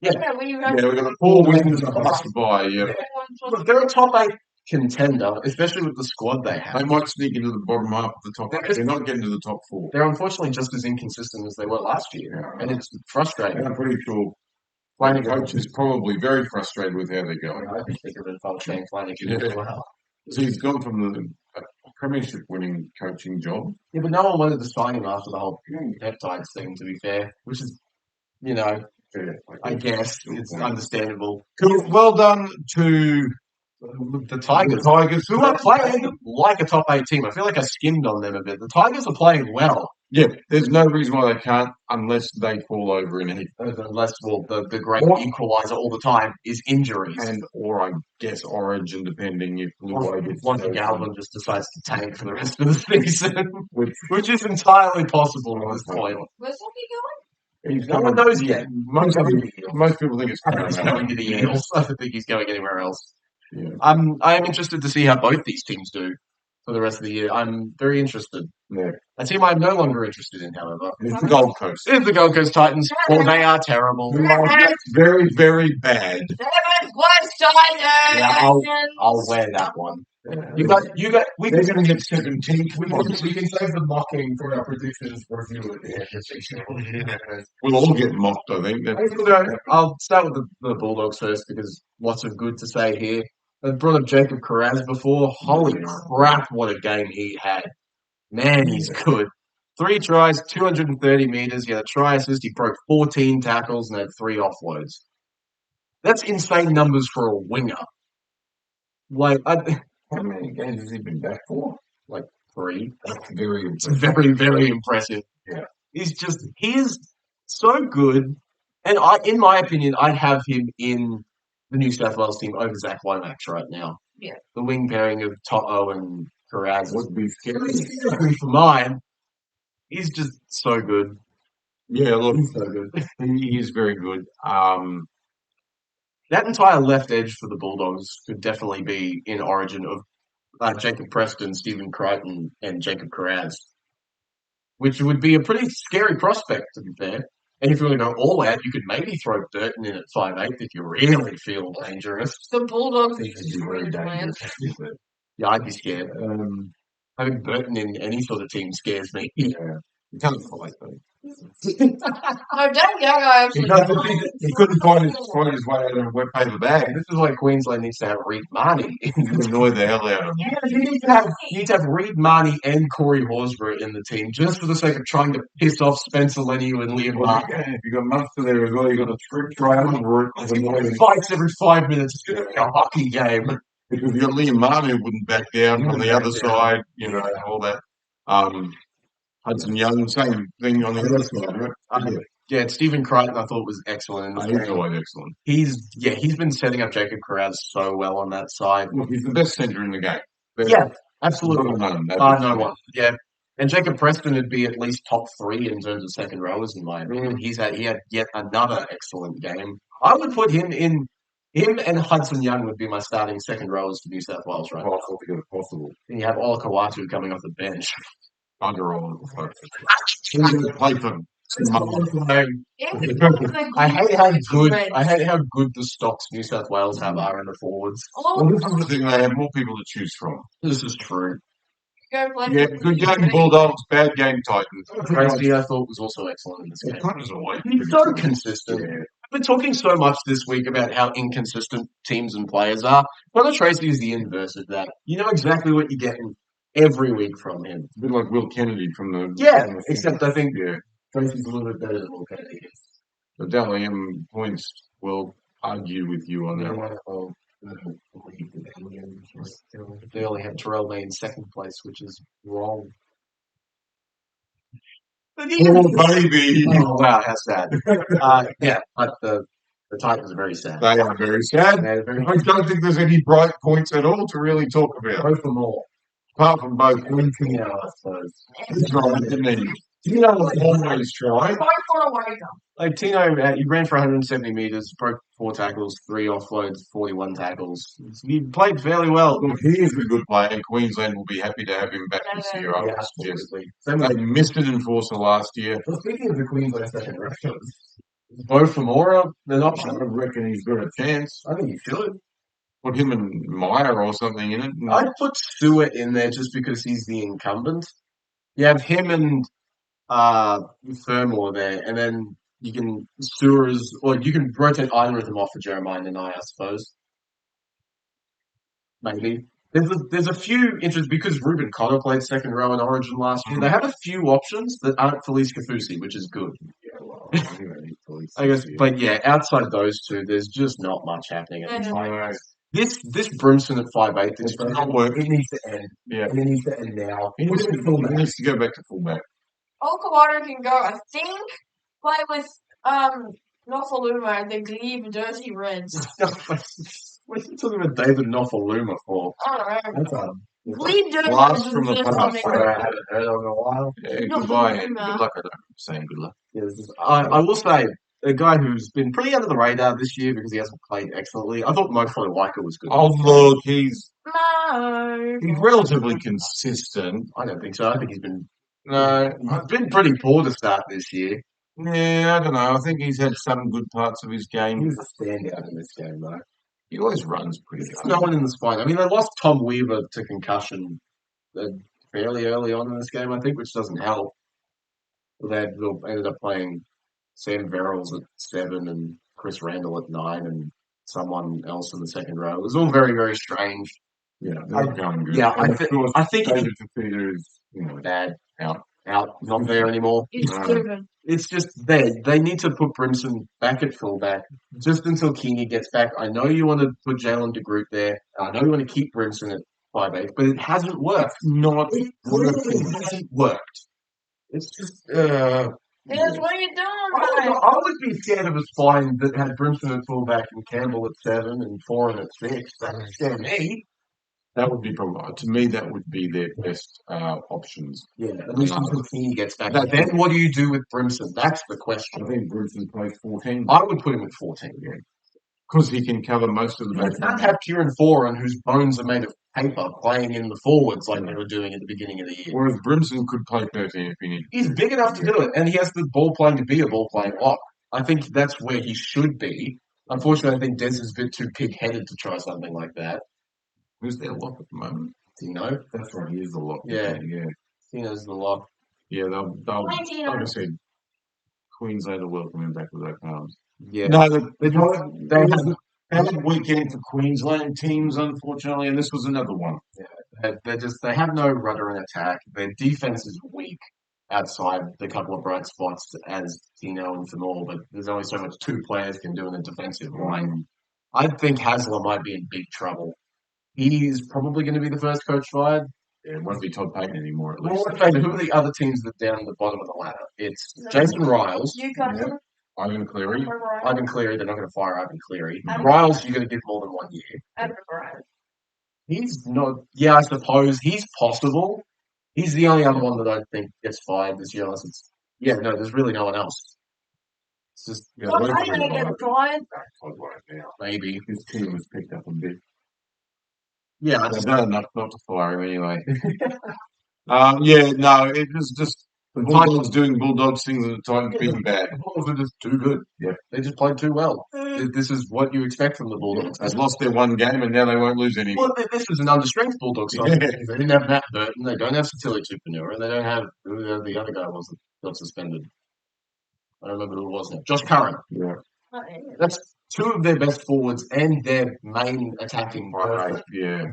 Yeah, we've Yeah, we've got 4 wins plus a buy. Yeah. Look, they're a top 8 contender, especially with the squad they They have. might sneak into the bottom half of the top 8. They're not getting to the top 4. They're unfortunately just as inconsistent as they were last year, and it's frustrating. And I'm pretty sure the Flanagan, coach is probably very frustrated with how they're going. I think they're in fault Shane Flanagan Yeah. as well. So he's gone from the premiership winning coaching job. Yeah, but no one wanted to sign him after the whole peptides thing, to be fair, which is, I guess it's understandable. Cool. Well done to The Tigers, the Tigers, who are playing like a top 8 team. I feel like I skimmed on them a bit. The Tigers are playing well, Yeah, there's no reason why they can't unless they fall over in a heap. unless, well, the great Or- equaliser all the time is injuries. Or I guess Origin, depending if Luai gets One Galvin just decides to tank for the rest of the season, Which- which is entirely possible at this point. Where's Lockie going? He's No one knows yet. Most people think it's He's going to the Eagles. I don't think he's going anywhere else. Yeah. I am interested to see how both these teams do for the rest of the year. I'm very interested. Yeah. A team I'm no longer interested in, however, It's the Gold Coast. is the Gold Coast Titans. Well, they are terrible. Who are very, very bad. Seventh place Titans! Yeah, I'll wear that one. You got. We They're can going to get 17th. We can save the mocking for our predictions review at the end of the season. We'll all get mocked, I think. I'll start with the Bulldogs first because lots of good to say here. I brought up Jacob Carraz before. Holy crap, what a game he had. Man, he's good. 3 tries, 230 metres. He had a try assist. He broke 14 tackles and had 3 offloads. That's insane numbers for a winger. How many games has he been back for? 3. That's very It's very, very impressive. Yeah. He is so good. And in my opinion, I'd have him in the New South Wales team over Zach Lomax right now. Yeah. The wing pairing of Toto and Carraz would be scary. for mine. He's just so good. Yeah, look, He's so good. he is very good. That entire left edge for the Bulldogs could definitely be in origin of Jacob Preston, Stephen Crichton, and Jacob Carraz, which would be a pretty scary prospect, to be fair. And if you want to go all out, you could maybe throw Burton in at 5'8" if you really feel dangerous. The Bulldogs He could be very dangerous. Yeah, I'd be scared. Having Burton in any sort of team scares me. Yeah. He can't fight, though. No, Dale Gagai actually. He couldn't find his way out of a wet paper bag. This is why Queensland needs to have Reed Marnie. He annoyed the hell out of him. You need to have Reed Marnie and Corey Horsburgh in the team just for the sake of trying to piss off Spencer Leniu and Liam Martin. If you got Munster there as well, you got a trick try on the route. Fights every 5 minutes. It's going to be a hockey game. Because you got Liam Martin who wouldn't back down on the other side, all that. Hudson Young, same thing on the other side, right? Yeah, Stephen Crichton I thought was excellent. He's always excellent. He's been setting up Jacob Carraz so well on that side. Look, he's the best centre in the game. Yeah, absolutely. No No one. Yeah. And Jacob Preston would be at least top 3 in terms of second rowers, in my opinion. He had yet another excellent game. I would put him and Hudson Young would be my starting second rowers for New South Wales right now. Possible. And you have Olakawatu coming off the bench. Bugger all. He's going to play for I hate how good the stocks New South Wales have are in the forwards. Well, this is the thing, they have more people to choose from. This is true. Yeah, good game Bulldogs, bad game Titans. Tracy, I thought, was also excellent in this game. Titans are always He's so consistent. Yeah. I've been talking so much this week about how inconsistent teams and players are. Connor Tracy is the inverse of that. You know exactly what you're getting every week from him. A bit like Will Kennedy from the... Except I think Tracy's a little bit better than Will Kennedy is. The Dally M points will argue with you on that. They only have Terrell May in second place, which is wrong. Oh, baby! Oh, wow, how sad. But the Titans are very sad. They are very sad. I don't think there's any bright points at all to really talk about. Both for more. Apart from both. I suppose. He's right, didn't he? Tino was always trying. Like Tino, he ran for 170 metres, broke 4 tackles, 3 offloads, 41 tackles. He played fairly well. Look, he is a good player, and Queensland will be happy to have him back this year. I would suggest. They missed it enforcer last year. Well, speaking of the Queensland second row, Both for more an option. I reckon he's got a chance. I think he should. Put him and Meyer or something in it. I'd put Stewart in there just because he's the incumbent. You have him and Fermor there, and then you can Stewart's, or you can rotate either of them off for Jeremiah and I suppose. Maybe. There's a few interests because Ruben Cotter played second row in Origin last year. They have a few options that aren't Felice Kafusi, which is good. Yeah, well, I guess, but yeah, outside those two, there's just not much happening at the time. This Brimson at 5'8", it's not working. it needs to end. Yeah. And it needs to end now. He needs to go back to fullback. Okawato can go, I think, play with Nofaluma and the Glebe Dirty Reds. What are you talking about David Nofaluma for? I don't know. That's Glebe Dirty Blast Reds from the is past. something. I haven't heard of in a while. Yeah, goodbye and good luck. I don't saying good luck. I will say, a guy who's been pretty under the radar this year because he hasn't played excellently. I thought Mo Fotuaika was good. Oh, look, he's No. relatively consistent. I don't think so. I think he's been pretty poor to start this year. Yeah, I don't know. I think he's had some good parts of his He game. was a standout in this game, though. He always runs pretty It's good. no one in the spine. I mean, they lost Tom Weaver to concussion fairly early on in this game, I think, which doesn't help. They ended up playing Sam Verrills at 7 and Chris Randall at 9 and someone else in the second row. It was all very, very strange. Yeah, they're not going good. Yeah, And of course, I think David Fafita is bad, out. not there anymore. He's stupid. It's just they need to put Brimson back at fullback just until Keeney gets back. I know you want to put Jalen DeGroot there. I know you want to keep Brimson at 5'8", but it hasn't worked. It hasn't worked. It's just Yes, what are you doing, mate? I would be scared of a spine that had Brimson at fullback and Campbell at 7 and Foran at 6. That would scare me. That would be probably, to me, that would be their best options. Yeah, at least until Keeney gets back. Then what do you do with Brimson? That's the question. I think Brimson plays 14. I would put him at 14. Yeah. Because he can cover most of the You can't have Kieran Foran, whose bones are made of paper, playing in the forwards like they were doing at the beginning of the year. Whereas Brimson could play 13 if he needed. He's big enough to do it, and he has the ball playing to be a ball playing lock. I think that's where he should be. Unfortunately, I think Des is a bit too pig-headed to try something like that. Who's their lock at the moment? Tino? That's right, he is the lock. Yeah. Yeah. Tino's the lock. Yeah, they'll Tino. like I said, Queensland will welcome him back with open arms. Yeah. No, they had a weekend for Queensland teams, unfortunately, and this was another one. They have no rudder in attack. Their defense is weak outside the couple of bright spots as Tino and Fanor, but there's only so much 2 players can do in a defensive line. I think Hasler might be in big trouble. He's probably going to be the first coach fired. Yeah, it won't be Todd Payton anymore, at least. Well, who are the other teams that are down the bottom of the ladder? It's Jason Riles, Newcastle. Ivan Cleary. Ivan Cleary. They're not going to fire Ivan Cleary. Riles, you're going to give more than 1 year. Abracadabra. He's not. Yeah, I suppose he's possible. He's the only other one that I think gets fired this year. Unless it's there's really no one else. It's just What are you going to get fired? maybe His team was picked up a bit. yeah. They've done enough not to fire him anyway. It was just the Bulldogs doing Bulldogs things and the Titans being bad. The Bulldogs were just too good. Yeah. They just played too well. This is what you expect from the Bulldogs. They've lost their one game and now they won't lose any. Well, this is an understrength Bulldogs side. Yeah. They didn't have Matt Burton. They don't have Satili Tupanua, and they don't have who the other guy was that got suspended. I don't remember who it was now. Josh Curran. Yeah. That's two of their best forwards and their main attacking rate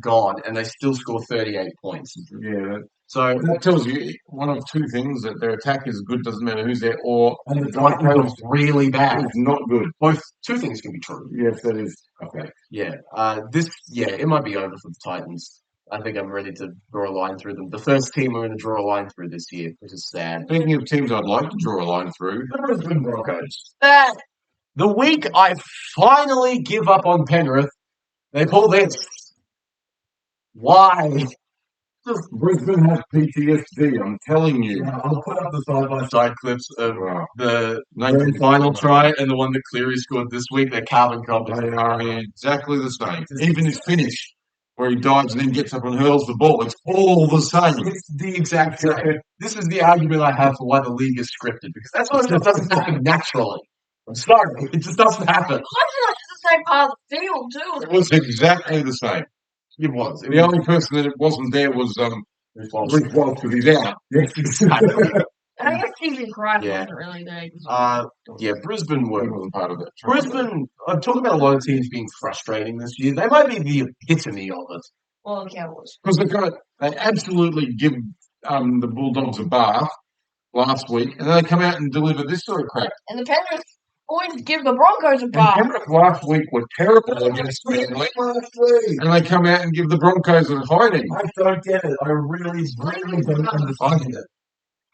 gone, and they still score 38 points. Yeah. So that tells you one of two things: that their attack is good, doesn't matter who's there, or and the defense is really bad. It's not good. Both two things can be true. Yes, that is okay. Yeah. It might be over for the Titans. I think I'm ready to draw a line through them. The first team we're going to draw a line through this year, which is sad. Speaking of teams I'd like to draw a line through, the Brisbane Broncos. Bad. The week I finally give up on Penrith, they pull this. Why? Brisbane has PTSD, I'm telling you. I'll put up the side-by-side clips of the Nathan final try and the one that Cleary scored this week. They're carbon copies. They are exactly the same. Even his finish, where he dives and then gets up and hurls the ball, it's all the same. It's the exact same. This is the argument I have for why the league is scripted, because that's what just doesn't happen naturally. I'm sorry, it just doesn't happen. I feel like it's the same part of the field too. It was exactly the same. It was. The only person that it wasn't there was Rick Walsh, because he's out. Yes, exactly. And I guess Stephen Crichton wasn't really there. Brisbane He wasn't part of it. Brisbane, I'm talking about a lot of teams being frustrating this year. They might be the epitome of it. Well, the Cowboys. Because they absolutely give the Bulldogs a bath last week, and then they come out and deliver this sort of crap. And the Penrith always give the Broncos a And bath. Penrith last week were terrible against Manly, and they come out and give the Broncos a hiding. I don't get it. I really don't understand it.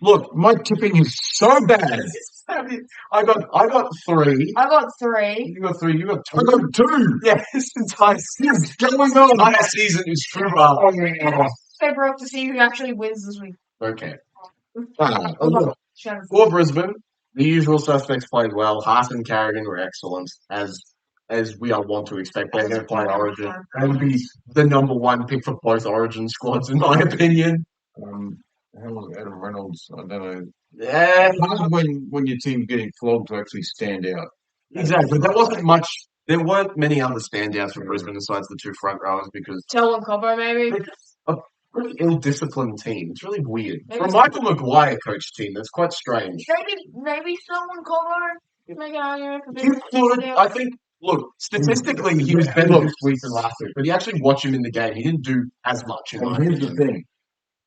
Look, my tipping is so bad. I got 3. I got 3. You got 3. You got I 2. got 2. Yeah, this entire What's going on? season is true. So broke to see who actually wins this week. Okay. Ah, For Brisbane, the usual suspects played well. Hart and Carrigan were excellent, as we are want to expect. They're going to play Origin. They would be the number 1 pick for both Origin squads, in my opinion. how was Adam Reynolds? I don't know. Yeah, It's hard when your team's getting flogged to actually stand out. exactly. There wasn't much. There weren't many other standouts for Brisbane besides the 2 front rowers because Selwyn Cobbo, maybe. a pretty ill-disciplined team. It's really weird. Maybe For a Michael Maguire coach team, that's quite strange. Maybe Selwyn Cobbo. Make an argument for He being could, I think, look, statistically, he was better this week than last week, but you actually watch him in the game, he didn't do as much. And here's the thing.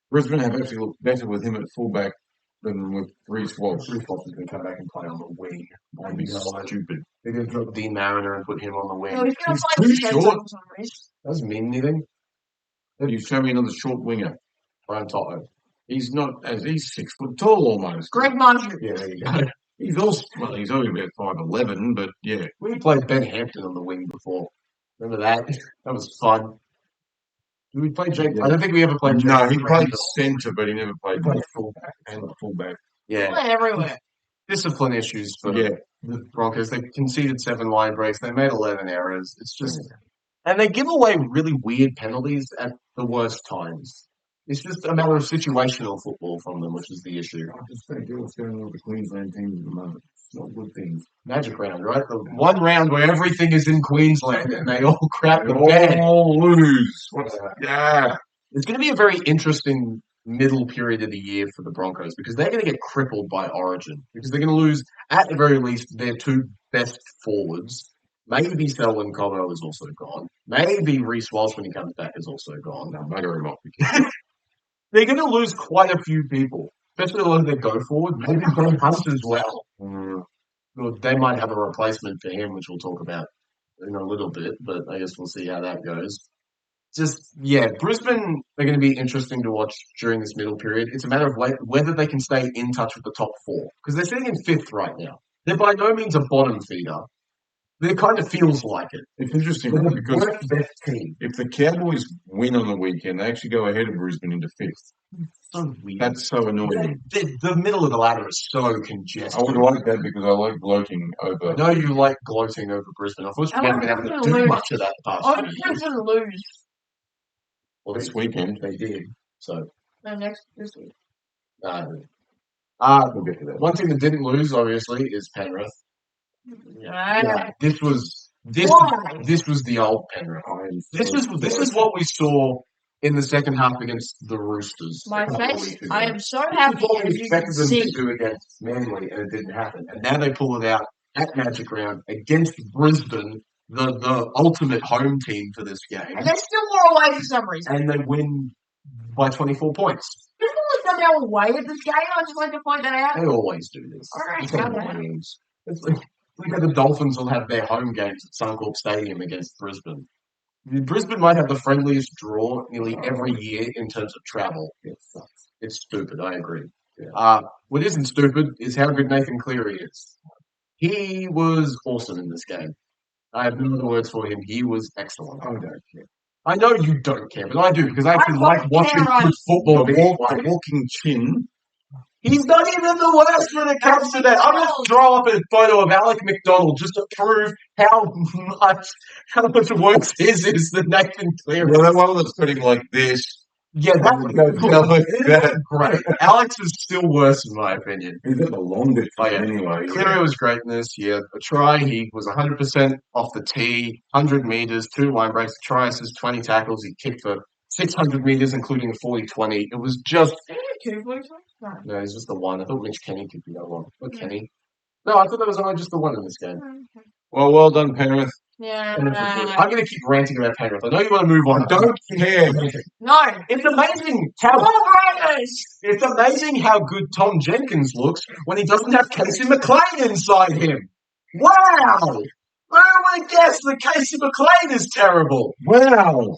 Brisbane have actually looked better with him at fullback than with Reece Walsh. Reece Walsh is going to come back and play on the wing. That'd be stupid. They're going to drop Dean Mariner and put him on the wing. No, he's going to He's fight too the short. for some reason. Doesn't mean anything. You show me another short winger. Brian Toto. He's not as he's 6 foot tall almost. Greg Marshall. Yeah, there you go. He's also he's only about 5'11", but yeah. We played Ben Hampton on the wing before. Remember that? That was fun. Did we play Jake? I don't think we ever played Jake. No, he played centre, but he never played fullback. and fullback. Yeah. Playing everywhere. Discipline issues for the Broncos. They conceded 7 line breaks. They made 11 errors. It's just... And they give away really weird penalties at the worst times. It's just a matter of situational football from them, which is the issue. I just think what's going on with the Queensland teams at the moment. It's not good things. Magic round, right? The one round where everything is in Queensland and they all crap the They bed. all lose. Yeah. It's going to be a very interesting middle period of the year for the Broncos because they're going to get crippled by Origin because they're going to lose, at the very least, their 2 best forwards. Maybe Selwyn Cobbo is also gone. Maybe Reece Walsh, when he comes back, is also gone. No, bugger him off. They're going to lose quite a few people, especially a lot of their go forward. Maybe Ben Hunt as well. Well, they might have a replacement for him, which we'll talk about in a little bit, but I guess we'll see how that goes. Brisbane are going to be interesting to watch during this middle period. It's a matter of whether they can stay in touch with the top 4, because they're sitting in 5th right now. They're by no means a bottom feeder. It kind of feels like it. It's interesting because if the Cowboys win on the weekend, they actually go ahead of Brisbane into 5th. So weird. That's so annoying. The middle of the ladder is so congested. I would like that because I like gloating over. I know you like gloating over Brisbane. I thought you haven't been able to do much of that the past I few want years. Brisbane to lose. Well, This weekend. they did. So No, this week. We'll get to that. One team that didn't lose, obviously, is Penrith. Yeah, this was the old Penrith. This is what we saw in the second half against the Roosters. My a couple of face. weeks ago. I am so This happy is what as we you can expected them see. to do against Manly, and it didn't happen. And now they pull it out at Magic Round against Brisbane, the ultimate home team for this game. And they still were away for some reason. And they win by 24 points. People like they're away at this game. I just like to point that out. They always do this. Alright, It's like okay. games. It's like the Dolphins will have their home games at Suncorp Stadium against Brisbane. Brisbane might have the friendliest draw nearly every year in terms of travel. It's stupid, I agree. Yeah. What isn't stupid is how good Nathan Cleary is. He was awesome in this game. I have no other words for him. He was excellent. I don't care. I know you don't care, but I do, because I actually like watching good football. The walking chin. He's not even the worst when it comes to that. I'm going to throw up a photo of Alec McDonald just to prove how much worse his is than Nathan Cleary. Well, that one that's putting like this. Yeah, that's great. Alex is still worse in my opinion. He's got the longest anyway. Cleary was great in this. Yeah, a try. He was 100% off the tee, 100 meters, 2 line breaks, try assist, 20 tackles. He kicked for 600 meters, including a 40-20. It was just... No, it's just the one. I thought Mitch Kenny could be that one. What Kenny? No, I thought that was only just the one in this game. Well done, Penrith. Yeah. I'm going to keep ranting about Penrith. I know you want to move on. Don't care. No. It's amazing it's amazing how good Tom Jenkins looks when he doesn't have Casey McLean inside him. Wow! Who would have guessed that Casey McLean is terrible? Wow!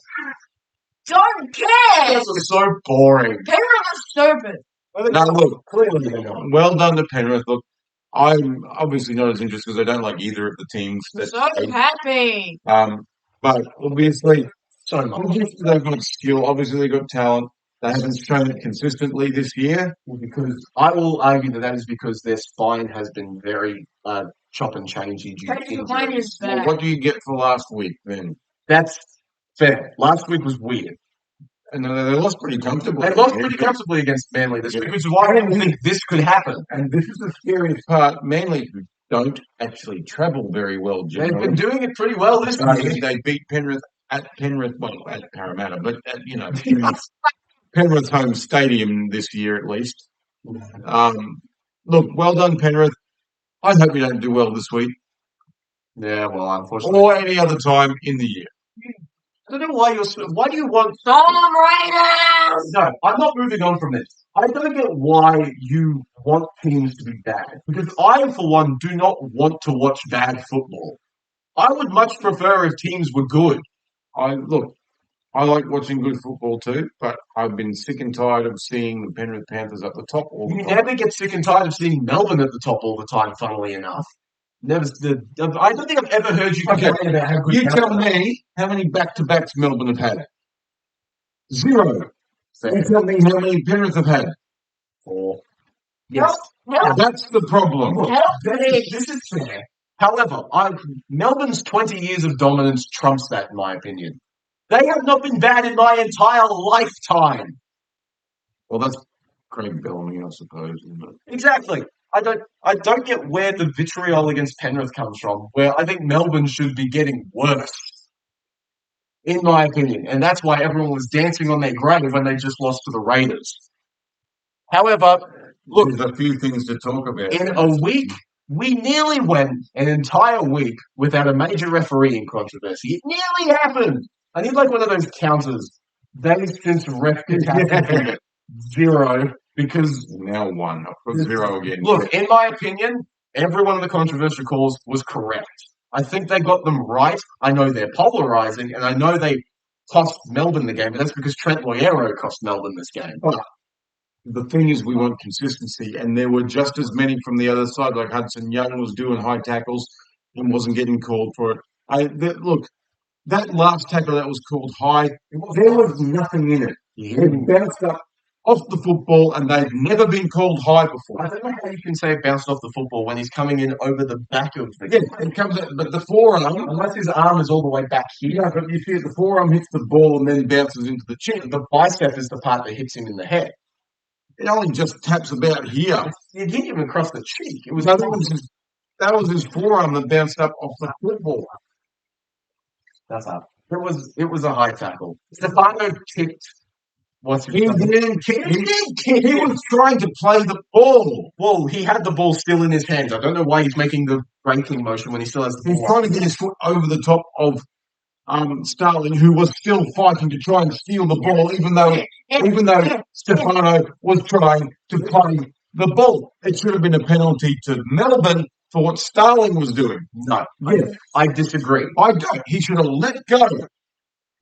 Don't care. This is so boring. Penrith is stupid. No, look, clearly they're not. Well done to Penrith. Look, I'm obviously not as interested because I don't like either of the teams. So happy. But obviously, So much. they've got skill. Obviously, they've got talent. They haven't shown it consistently this year. Because I will argue that is because their spine has been very chop and changey. Casey McLean is bad. Well, what do you get for last week then? That's fair. Last week was weird. And they lost pretty comfortably. They lost pretty comfortably against Manly this week, which is why I didn't think this could happen. And this is the scariest part. Manly don't actually travel very well, They've generally. been doing it pretty well this week. They beat Penrith at Parramatta, but Penrith home stadium this year at least. Look, well done, Penrith. I hope you don't do well this week. Yeah, well, unfortunately. Or any other time in the year. I don't know why why do you want... Storm Raiders! No, I'm not moving on from this. I don't get why you want teams to be bad. Because I, for one, do not want to watch bad football. I would much prefer if teams were good. I like watching good football too, but I've been sick and tired of seeing the Penrith Panthers at the top all the You time. never get sick and tired of seeing Melbourne at the top all the time, funnily enough. I don't think I've ever heard you complain about how good You tell me how many back-to-backs Melbourne have had. 0. You tell me how many Penrith have had. 4. Yes. That's the problem. This is fair. However, Melbourne's 20 years of dominance trumps that, in my opinion. They have not been bad in my entire lifetime. Well, that's Craig Bellamy, I suppose, isn't it? Exactly. I don't get where the vitriol against Penrith comes from, where I think Melbourne should be getting worse, in my opinion. And that's why everyone was dancing on their grave when they just lost to the Raiders. However, look, there's a few things to talk about. In a week, we nearly went an entire week without a major refereeing controversy. It nearly happened. I need like one of those counters. They've since ref catastrophe 0 because now 1. I've put 0 again. Look, in my opinion, every one of the controversial calls was correct. I think they got them right. I know they're polarizing, and I know they cost Melbourne the game, but that's because Trent Loiero cost Melbourne this game. But the thing is, we want consistency, and there were just as many from the other side, like Hudson Young was doing high tackles and wasn't getting called for it. Look, that last tackle that was called high, there was nothing in it. It bounced up off the football, and they've never been called high before. I don't know how you can say it bounced off the football when he's coming in over the back of the. Yeah, it comes, but the forearm, Unless his arm is all the way back here. yeah, but you see the forearm hits the ball and then bounces into the chin. The bicep is the part that hits him in the head. It only just taps about here. It hit him across the cheek. It was No, that was his forearm that bounced up off the football. That's up. It was a high tackle. Stefano kicked. He didn't kick. He was trying to play the ball. Well, he had the ball still in his hands. I don't know why he's making the breaking motion when he still has the He's ball. trying to get his foot over the top of Starling, who was still fighting to try and steal the ball, even though Stefano was trying to play the ball. It should have been a penalty to Melbourne for what Starling was doing. No, Yeah. I disagree. I don't. He should have let go.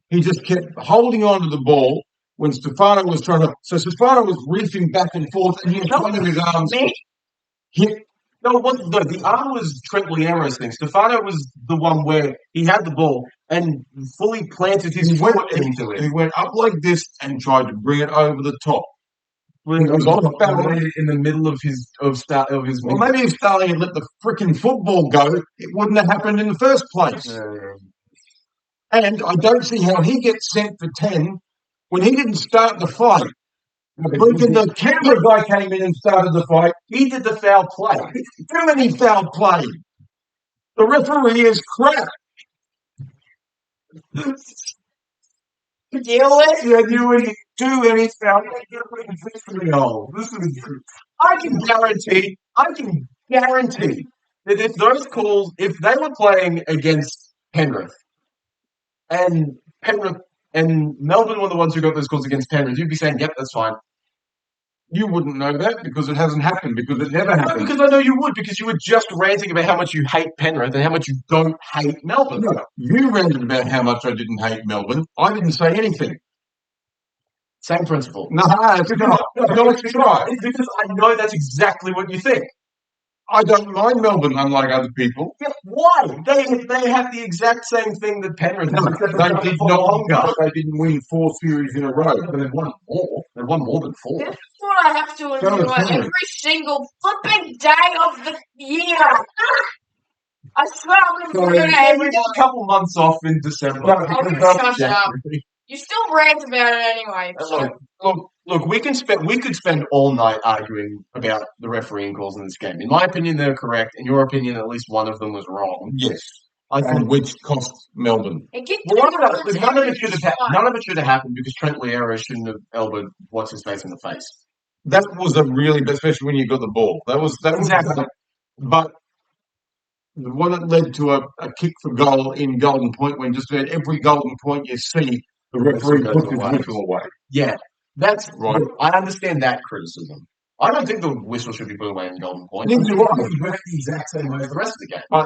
He just kept holding on to the ball when Stefano was trying to. So Stefano was reaching back and forth, and he was running his arms. No, it wasn't. No, the arm was Trent Liamo's thing. Stefano was the one where he had the ball and fully planted his foot into it. He went up like this and tried to bring it over the top. It was in the middle of his. Well, maybe if Starling had let the frickin' football go, it wouldn't have happened in the first place. And I don't see how he gets sent for 10 when he didn't start the fight. The Canberra guy came in and started the fight. He did the foul play. Too many foul play. The referee is crap. Deal with. Yeah, you wouldn't do any foul play. No, I can guarantee that if those calls, if they were playing against Penrith and Melbourne were the ones who got those calls against Penrith, you'd be saying, yep, that's fine. You wouldn't know that because it hasn't happened, because it never No, happened. because I know you would, because you were just ranting about how much you hate Penrith and how much you don't hate Melbourne. No, you ranted about how much I didn't hate Melbourne. I didn't say anything. Same principle. No, it's not. No, it's not. It's because I know that's exactly what you think. I don't mind Melbourne, unlike other people. Yeah, why? They have the exact same thing that Penrith No, has. they did not. They didn't win 4 series in a row. But they've won more. They've won more than 4. This is what I have to endure every single flipping day of the year. I swear I'm going to do it every We got a couple months off in December. No, shut up. You still rant about it anyway. So. Look. We could spend all night arguing about the refereeing calls in this game. In my opinion, they're correct. In your opinion, at least one of them was wrong. Yes. I And think. which cost Melbourne. Well, none of it should have happened because Trent Liero shouldn't have elbowed what's his face in the face. That was a really, especially when you got the ball. That was Exactly. But the one that led to a kick for goal in Golden Point, when just about every Golden Point you see, the referee puts his whistle away. Yeah, that's Right. I understand that criticism. I don't think the whistle should be put away in Golden Point. Neither do I. He went the exact same way as the rest of the game.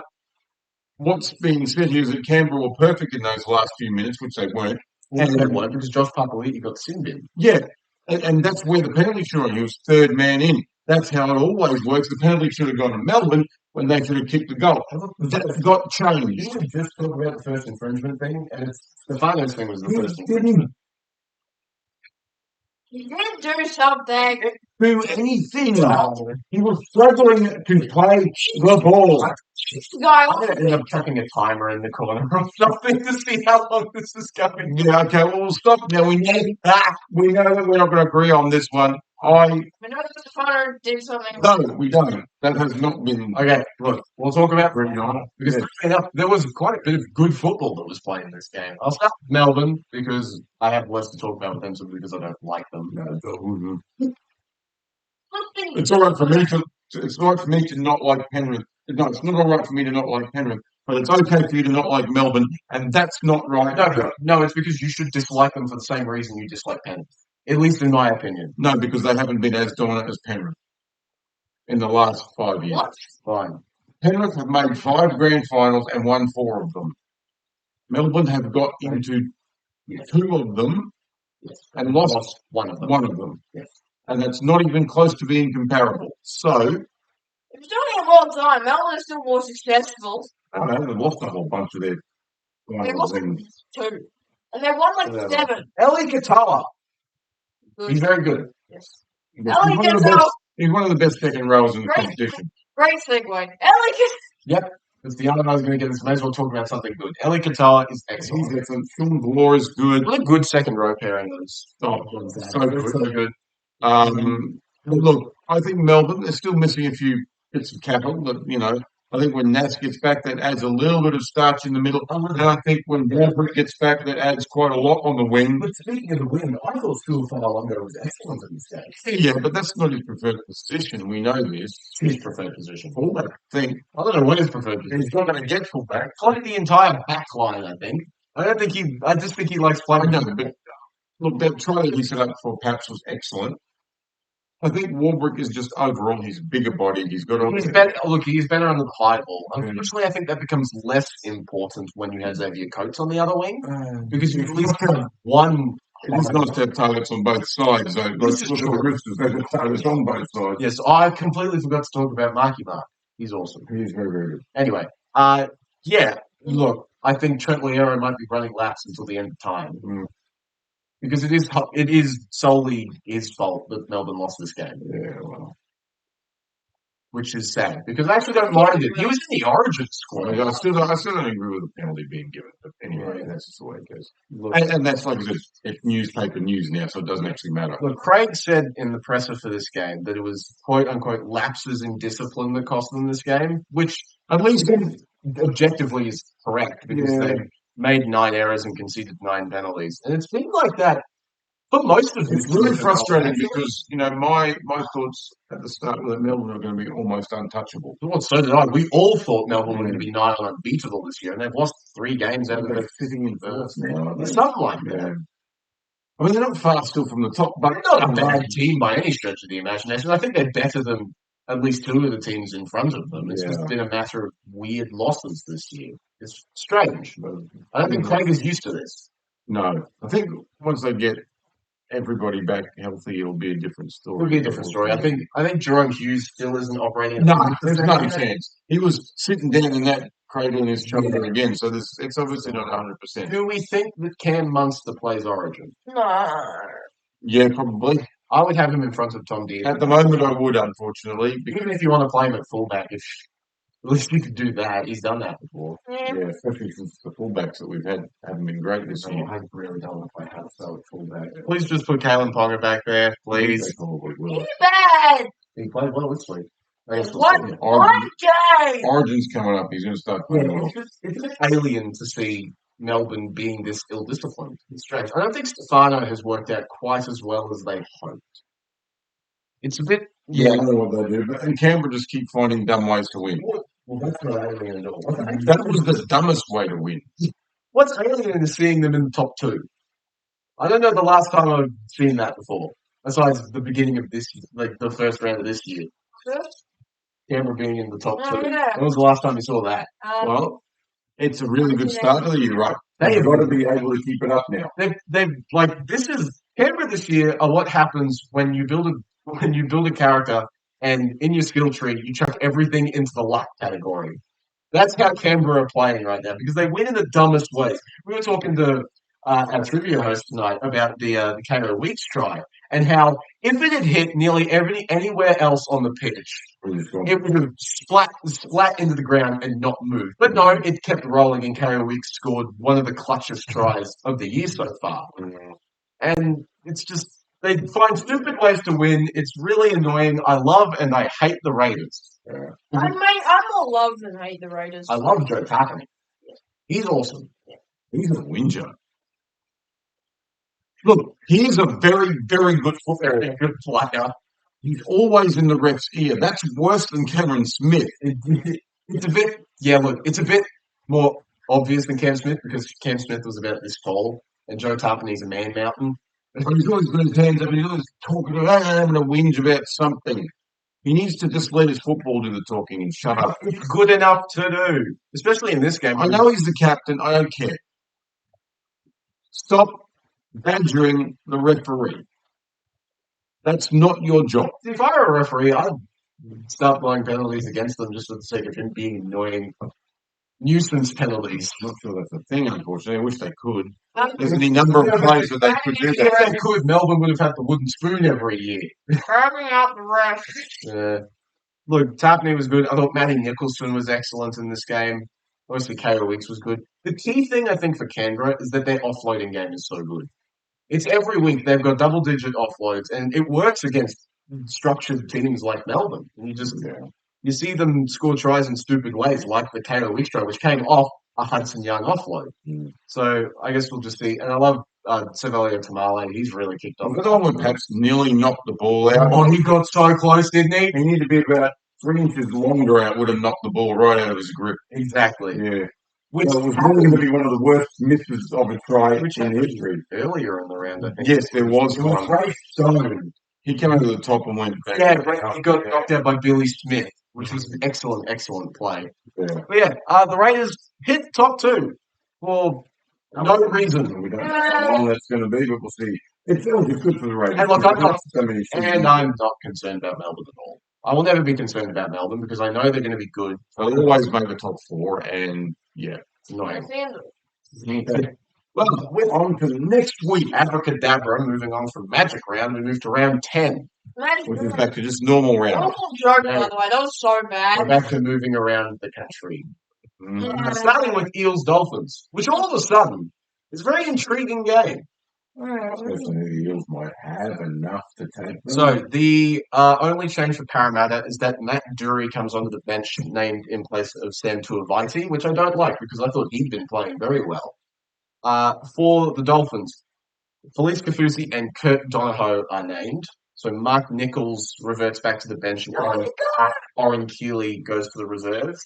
What's being said here is that Canberra were perfect in those last few minutes, which they weren't. And they weren't because Josh Papali'i got sinned in. Yeah, and that's where the penalty should have. He was third man in. That's how it always works. The penalty should have gone to Melbourne when they should have kicked the goal. That got changed. Didn't we just talk about the first infringement thing? And the finance thing was the He first infringement. didn't He did do something. do anything. He was struggling to play the ball. This guy. I'm going to end up chucking a timer in the corner or something to see how long this is going. Yeah, okay, well, we'll stop now. We know that we're not going to agree on this one. I know that Stefano did something. No, we don't. That has not been. Okay, look, we'll talk about because Yeah. there was quite a bit of good football that was played in this game. I'll start with Melbourne because I have less to talk about with them simply because I don't like them. It's all right for me to. It's all right for me to not like Penrith. No, it's not all right for me to not like Penrith, but it's okay for you to not like Melbourne, and that's not right. No, it's because you should dislike them for the same reason you dislike Penrith. At least in my opinion. No, because they haven't been as dominant as Penrith in the last 5 years. What? Fine. Penrith have made 5 grand finals and won 4 of them. Melbourne have got into 2 of them and lost one of them. one of them. Yes. And that's not even close to being comparable. So, It was doing a long time. Melbourne is still more successful. I don't know, they've lost a whole bunch of their They finals. lost And 2. And they won like 7. Eli Katoa. Good. He's very good. Yes. He's one of the best second rows in the Great. competition. Great segue. Ellie Yep. Because the other guy's going to get this. May as well talk about something good. Eli Katoa is excellent. He's excellent. Sean Bloor is good. What a good second row pairing those. Oh, so good, so good. Look, I think Melbourne, they're still missing a few bits of capital, but, I think when Nats gets back, that adds a little bit of starch in the middle. And I think when Bradford gets back, that adds quite a lot on the wing. But speaking of the win, I thought Su'Fa'alogo was excellent in this game. Yeah, but that's not his preferred position. We know this. His preferred position. Fullback, I think. I don't know what his preferred position. He's not going to get fullback. Like the entire back line, I think. I just think he likes I playing. know, but look, that try that he set up for Paps was excellent. I think Warbrick is just overall, he's bigger body. He's got all He's better. Look, he's better under the high ball. Unfortunately, I think that becomes less important when you have Xavier Coates on the other wing because you at least have one. It is nice to have targets on both sides. So This is look at true. the Roosters, they've got targets on both sides. Yes, I completely forgot to talk about Marky Mark. He's awesome. He's very, very good. Anyway, yeah. Look, I think Trent Liero might be running laps until the end of time because it is solely his fault that Melbourne lost this game. Yeah, well. Which is sad because I actually don't mind it. He was in the Origin squad. I still don't agree with the penalty being given, but anyway, that's just the way it goes. And that's like I said, it's newspaper news now, so it doesn't actually matter. Look, Craig said in the presser for this game that it was quote unquote lapses in discipline that cost them this game, which at least objectively is correct because they made 9 errors and conceded 9 penalties, and it's been like that. But most of it's really frustrating because, my thoughts at the start were that Melbourne are going to be almost untouchable. Well, so did I. We all thought Melbourne were going to be nigh on unbeatable this year, and they've lost 3 games out of They're the sitting in first now. something like that. I mean, they're not far still from the top, but They're not a bad team by any stretch of the imagination. I think they're better than at least 2 of the teams in front of them. It's just been a matter of weird losses this year. It's strange. I don't think Craig is used to this. No. I think once they get everybody back healthy, it'll be a different story. It'll be a different story. I think Jerome Hughes still isn't operating. No, there's no chance. He was sitting down in that cradle in his shoulder again, so it's obviously not 100%. Do we think that Cam Munster plays Origin? No. Yeah, probably. I would have him in front of Tom Deere. At the moment, I would, unfortunately. Even if you want to play him at fullback, at least you could do that. He's done that before. Yeah, especially since the fullbacks that we've had haven't been great this year. I really don't want to play Hansel at fullback. Please just put Kalen Ponga back there, please. They probably will. He's bad. He played well this week. One game. Origin's coming up. He's going to start playing well. It's a bit alien to see Melbourne being this ill-disciplined. It's strange. I don't think Stefano has worked out quite as well as they hoped. It's a bit... Yeah, I don't know what they do. And Canberra just keep finding dumb ways to win. Well, that's not alien at all. That was the dumbest way to win. What's alien is seeing them in the top 2. I don't know the last time I've seen that before, besides the beginning of this, like the first round of this year. Canberra being in the top 2. Yeah. When was the last time you saw that? Well, it's a really good start of the year, right? They've got to be able to keep it up now. They've this is Canberra this year are what happens when you build a character and in your skill tree you chuck everything into the luck category. That's how Canberra are playing right now because they win in the dumbest ways. We were talking to our trivia host tonight about the KO Weeks try and how if it had hit nearly anywhere else on the pitch, it would have splat into the ground and not moved. But no, it kept rolling and KO Weeks scored one of the clutchest tries of the year so far. And it's just, they find stupid ways to win. It's really annoying. I love and I hate the Raiders. I more love than hate the Raiders. I love Joe Tappan. He's awesome. He's a whinger. Look, he's a very, very good footballer, good player. He's always in the ref's ear. That's worse than Cameron Smith. It's a bit more obvious than Cam Smith because Cam Smith was about this tall and Joe Tappan's a man mountain. He's always got his hands up. He's always talking about having a whinge about something. He needs to just let his football do the talking and shut up. It's good enough to do, especially in this game. I know he's the captain. I don't care. Stop badgering the referee. That's not your job. If I were a referee, I'd start blowing penalties against them just for the sake of him being annoying. nuisance penalties. I'm not sure that's a thing, unfortunately. I wish they could. There's any number of players that they could do If that. they could, Melbourne would have had the wooden spoon every year. Carving out the rest. Look, Tapney was good. I thought Matty Nicholson was excellent in this game. Obviously, Kayla Weeks was good. The key thing, I think, for Canberra is that their offloading game is so good. It's every week they've got double-digit offloads, and it works against structured teams like Melbourne. And you see them score tries in stupid ways, like the Kayla Weeks try, which came off a Hudson Young offload. So I guess we'll just see. And I love Savelio Tamale. He's really kicked off. The one when Paps nearly knocked the ball out. Oh, he got so close, didn't he? He needed to be about 3 inches longer out, would have knocked the ball right out of his grip. Exactly. Yeah. Which So it was going to be one of the worst misses of a try in history. Earlier in the round, I think. Yes, there was It was one. Ray Stone. He came over the top and went back. Yeah, he got knocked out by Billy Smith, which was an excellent, excellent play. Yeah. But yeah, the Raiders hit top 2 for no reason. We don't know how long that's going to be, but we'll see. It feels good for the Raiders. And look, I'm not concerned about Melbourne at all. I will never be concerned about Melbourne because I know they're going to be good. They'll always make the top 4, and yeah, It's annoying. Well, we're on to next week. Abracadabra, moving on from Magic Round, we move to round 10. Which is back to just normal round. Awful joke, by the way. That was so We're bad. back to moving around the country. Mm. Starting with Eels Dolphins, which all of a sudden is a very intriguing game. Especially the Eels might have enough to take them. So the only change for Parramatta is that Matt Dury comes onto the bench named in place of Sam Tuivasa, which I don't like because I thought he'd been playing very well. For the Dolphins, Felice Kafusi and Kurt Donahoe are named. So Mark Nichols reverts back to the bench and Oren Keeley goes to the reserves.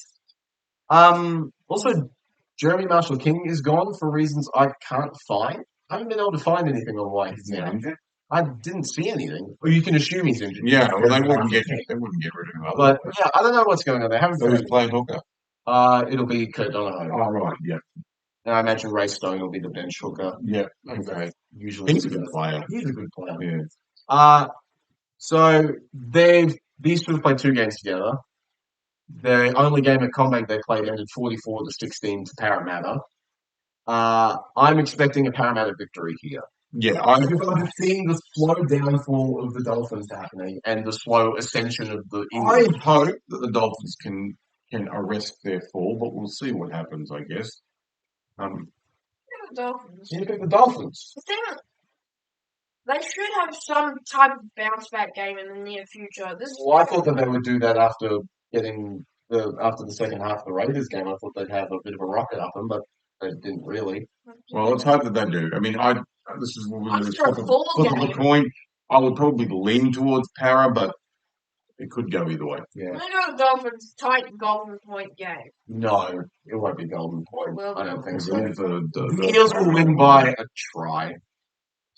Also, Jeremy Marshall-King is gone for reasons I can't find. I haven't been able to find anything on why he's out. I didn't see anything. Or you can assume he's injured. Yeah, well, they wouldn't get rid of him. But yeah, I don't know what's going on there. So he's playing hooker. It'll be Kurt Donahoe. Oh, right, yeah. And I imagine Ray Stone will be the bench hooker. Yeah, okay. Usually He's a good player. He's a good player. Yeah. So these two have played 2 games together. The only game at Combank they played ended 44-16 to Parramatta. I'm expecting a Parramatta victory here. Yeah, I'm seeing the slow downfall of the Dolphins happening and the slow ascension of the I hope that the Dolphins can arrest their fall, but we'll see what happens, I guess. Dolphins. You pick the Dolphins. The thing, they should have some type of bounce back game in the near future. Well, I thought that they would do that after the second half of the Raiders game. I thought they'd have a bit of a rocket up them, but they didn't really. Well, let's hope that they do. I mean, this is what we were After a full flip of the game. coin. I would probably lean towards Para, but it could go either way. Yeah. I know the Dolphins tight golden point game. No, it won't be Golden Point. Well, I don't think so. The The Eels will win by a try.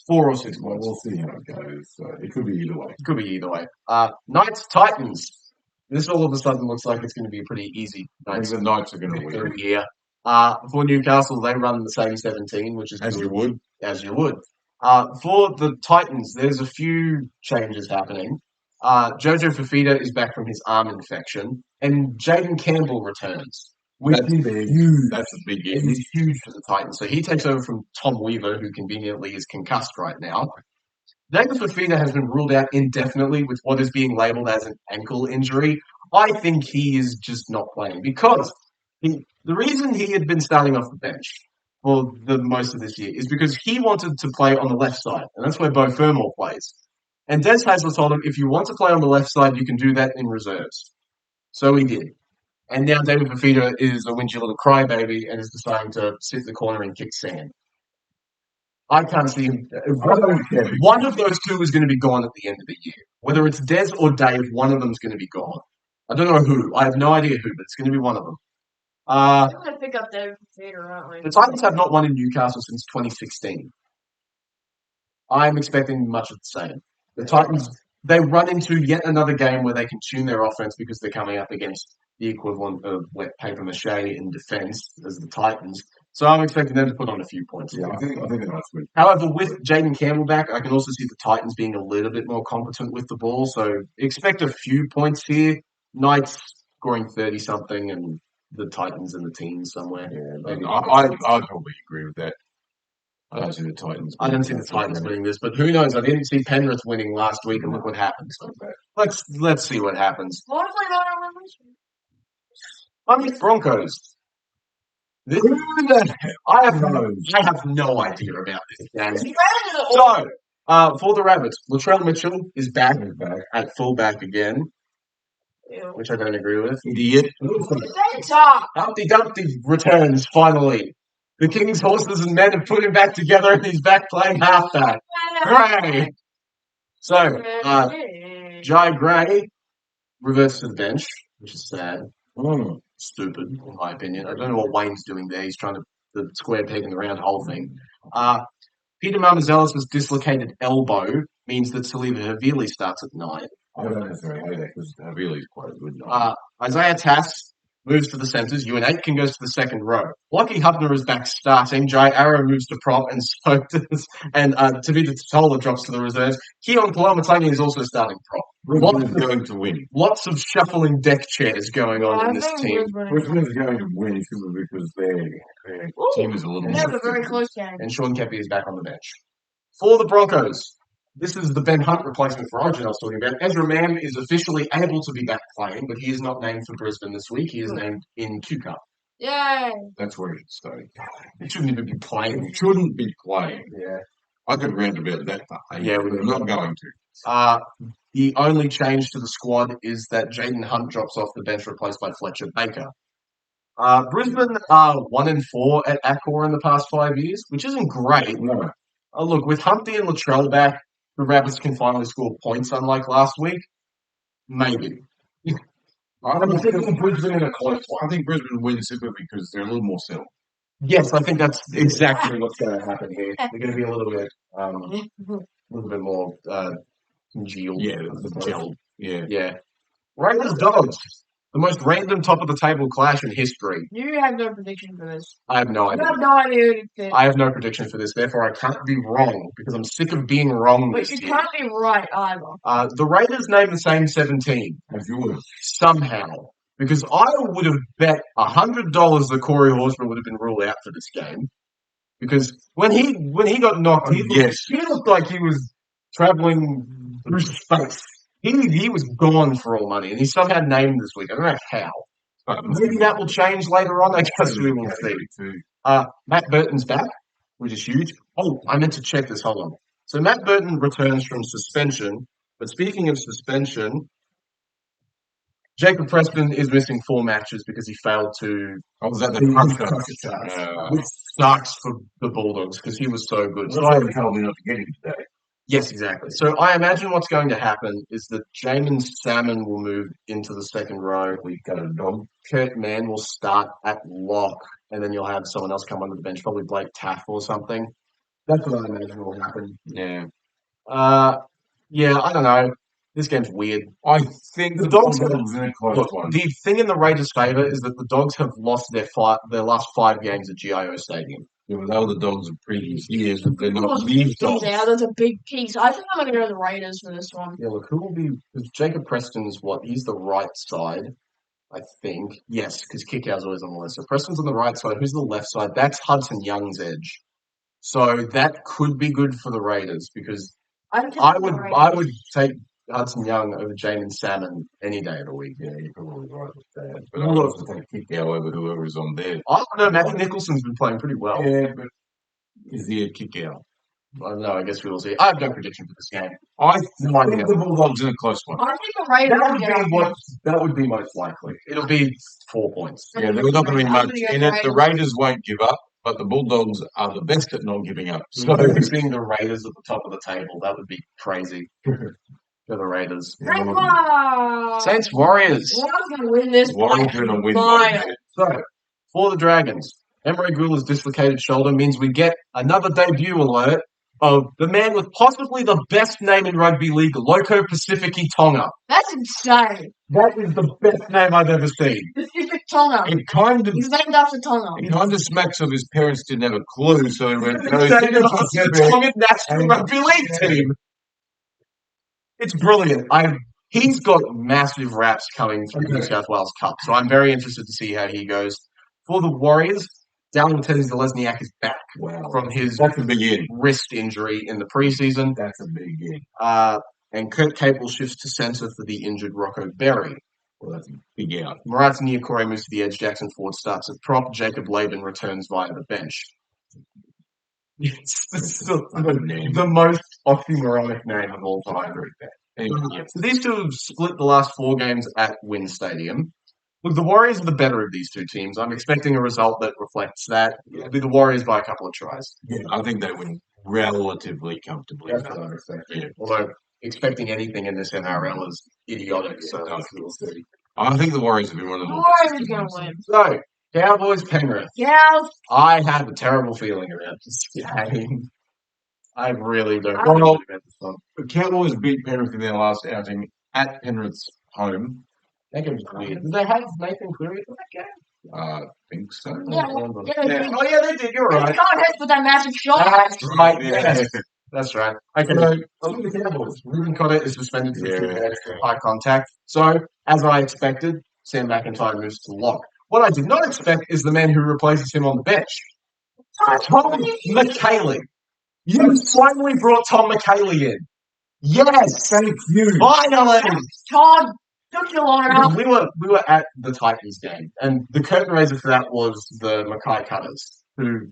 4 or 6 Well, points. we'll see how it goes. It could be either way. Could be either way. Knights Titans. This all of a sudden looks like it's going to be a pretty easy I think Knights the Knights are going to win, victory here. For Newcastle, they run the same 17, which is as good, you would. as you would. For the Titans, there's a few changes happening. Jojo Fafita is back from his arm infection, and Jaden Campbell returns. Which That's is big. huge. That's a big It game. is huge for the Titans. So he takes over from Tom Weaver, who conveniently is concussed right now. David Fafita has been ruled out indefinitely with what is being labelled as an ankle injury. I think he is just not playing because the reason he had been starting off the bench for the most of this year is because he wanted to play on the left side, and that's where Bo Fermor plays. And Des Hasler told him, if you want to play on the left side, you can do that in reserves. So he did. And now David Fafita is a whingy little crybaby and is deciding to sit in the corner and kick sand. I can't see him. One of those two is going to be gone at the end of the year. Whether it's Des or Dave, one of them is going to be gone. I don't know who. I have no idea who, but it's going to be one of them. We're going to pick up David Theater, aren't we? The Titans have not won in Newcastle since 2016. I'm expecting much of the same. The Titans, they run into yet another game where they can tune their offense because they're coming up against the equivalent of wet paper mache in defense as the Titans. So I'm expecting them to put on a few points. Yeah, I think the Knights win. However, with Jaden Campbell back, I can also see the Titans being a little bit more competent with the ball. So expect a few points here. Knights scoring 30-something and the Titans and the teams somewhere. Yeah, I'd probably agree with that. I don't see the Titans. I don't see the Titans winning this, but who knows? I didn't see Penrith winning last week, and look what happened. So let's see what happens. What if they don't win this week? Broncos. I have no idea about this game. So, for the Rabbits, Latrell Mitchell is back at fullback again, which I don't agree with. Idiot. Humpty Dumpty returns finally. The King's horses and men have put him back together, and he's back playing halfback. Hooray! So, Jai Gray reverts to the bench, which is sad. Stupid, in my opinion. I don't know what Wayne's doing there. He's trying to the square peg in the round hole thing. Peter Marmazelis' dislocated elbow means that Saliva Havili starts at 9. I don't necessarily hate that because Havili's quite a good guy. Isaiah Tass moves to the centres. Ewan Aitken goes to the second row. Lockie Hubner is back starting. Jai Arrow moves to prop, and Tavita Totola drops to the reserves. Keon Palamatangi is also starting prop. Brisbane is going to win. Lots of shuffling deck chairs going on in this team. Brisbane is going to win simply because their team is a little They have a very close game. And Sean Kepi is back on the bench. For the Broncos, this is the Ben Hunt replacement for Origin I was talking about. Ezra Mann is officially able to be back playing, but he is not named for Brisbane this week. He is named in Q Cup. Yay! That's where he should stay. He shouldn't even be playing. He shouldn't be playing. Yeah. I could rant about that part. Yeah, we're not going to. The only change to the squad is that Jaden Hunt drops off the bench, replaced by Fletcher Baker. Brisbane are 1-4 at Accor in the past 5 years, which isn't great. No. Look, with Humpty and Latrell back, the Rabbits can finally score points, unlike last week. Maybe. I think Brisbane in a close one. I think Brisbane wins simply because they're a little more settled. Yes, I think that's exactly what's going to happen here. They're going to be a little bit more congealed. Yeah, gel. Yeah. Raiders Dogs, the most random top of the table clash in history. You have no prediction for this. I have no idea. You have no idea who to pick. I have no prediction for this, therefore I can't be wrong because I'm sick of being wrong But this you year. can't be right either. The Raiders named the same 17 As you would. somehow. Because I would have bet $100 that Corey Horsburgh would have been ruled out for this game. Because when he got knocked, he looked like he was traveling through space. He was gone for all money, and he's somehow named this week. I don't know how. Maybe that will change later on. I guess we will see. Matt Burton's back, which is huge. Oh, I meant to check this. Hold on. So Matt Burton returns from suspension. But speaking of suspension, Jacob Preston is missing 4 matches because he failed to. I was at the charge. Which sucks for the Bulldogs because he was so good. So I told me not to get him today. Yes, exactly. So I imagine what's going to happen is that Jamin Salmon will move into the second row. We've got a dog. Kurt Mann will start at lock, and then you'll have someone else come onto the bench, probably Blake Taff or something. That's what I imagine will happen. Yeah. Yeah, I don't know. This game's weird. I think the Dogs are in a close one. The thing in the Raiders' favour is that the Dogs have lost their last 5 games at GIO Stadium. Yeah, but they were the Dogs of previous years, but they're not these Dogs. Yeah, that's a big piece. I think I'm going to go to the Raiders for this one. Yeah, look, who will be... Because Jacob Preston's what? He's the right side, I think. Yes, because Kickout's always on the left. So Preston's on the right side. Who's the left side? That's Hudson Young's edge. So that could be good for the Raiders because I would take Hudson Young over Jamin Salmon any day of the week. Yeah, you're probably right with that. But I'll also take Kickout over whoever's on there. I don't know. Matthew Nicholson's been playing pretty well. Yeah, but is he a Kickout? I don't know. I guess we will see. I have no prediction for this game. I think the Bulldogs in a close one. I think the Raiders that would be most likely. It'll be 4 points. Yeah, there's not going to be much in it. The Raiders won't give up, but the Bulldogs are the best at not giving up. So seeing the Raiders at the top of the table, that would be crazy. For the Raiders. Saints Warriors. Warriors going to win this. Warriors going to win. So, for the Dragons, Emery Gula's dislocated shoulder means we get another debut alert of the man with possibly the best name in rugby league, Loco Pacifici Tonga. That's insane. That is the best name I've ever seen. Pacific Tonga. He's named after Tonga. It kind of smacks of his parents didn't have a clue, so he went, the Tongan National Rugby League team. It's brilliant. He's got massive raps coming through the New South Wales Cup, so I'm very interested to see how he goes. For the Warriors, Dallin Lesniak is back from his That's a big in. wrist injury in the preseason. That's a big in. And Kurt Capel shifts to centre for the injured Rocco Berry. Well, that's a big out. Marat Niokore moves to the edge. Jackson Ford starts at prop. Jacob Laban returns via the bench. It's the most oxymoronic name of all time. So these two have split the last 4 games at Wynn Stadium. Look, the Warriors are the better of these two teams. I'm expecting a result that reflects that. It'll be the Warriors by a couple of tries. Yeah, I think they win relatively comfortably. That's what I'm expecting. Yeah. Although expecting anything in this NRL is idiotic. So I think the Warriors have been one of the Warriors going to win. So, Cowboys, Penrith. Yeah. I have a terrible feeling about this game. I really don't Well, know about this one. The Cowboys beat Penrith in their last outing at Penrith's home. That game's weird. Did they have Nathan Cleary for that game? I think so. Yeah. Oh, yeah, they did. You're They right. can't hit with that massive shot. That's right. Yeah. Yes. That's right. Okay. So, look at the Cowboys. Ruben Cotter is suspended for 2 games for high contact. So, as I expected, Sam McIntyre moves to lock. What I did not expect is the man who replaces him on the bench. Tom McHaley. You finally brought Tom McHaley in. Yes, Thank you. finally. Todd, took you long enough. Because we were at the Titans game, and the curtain raiser for that was the Mackay Cutters, who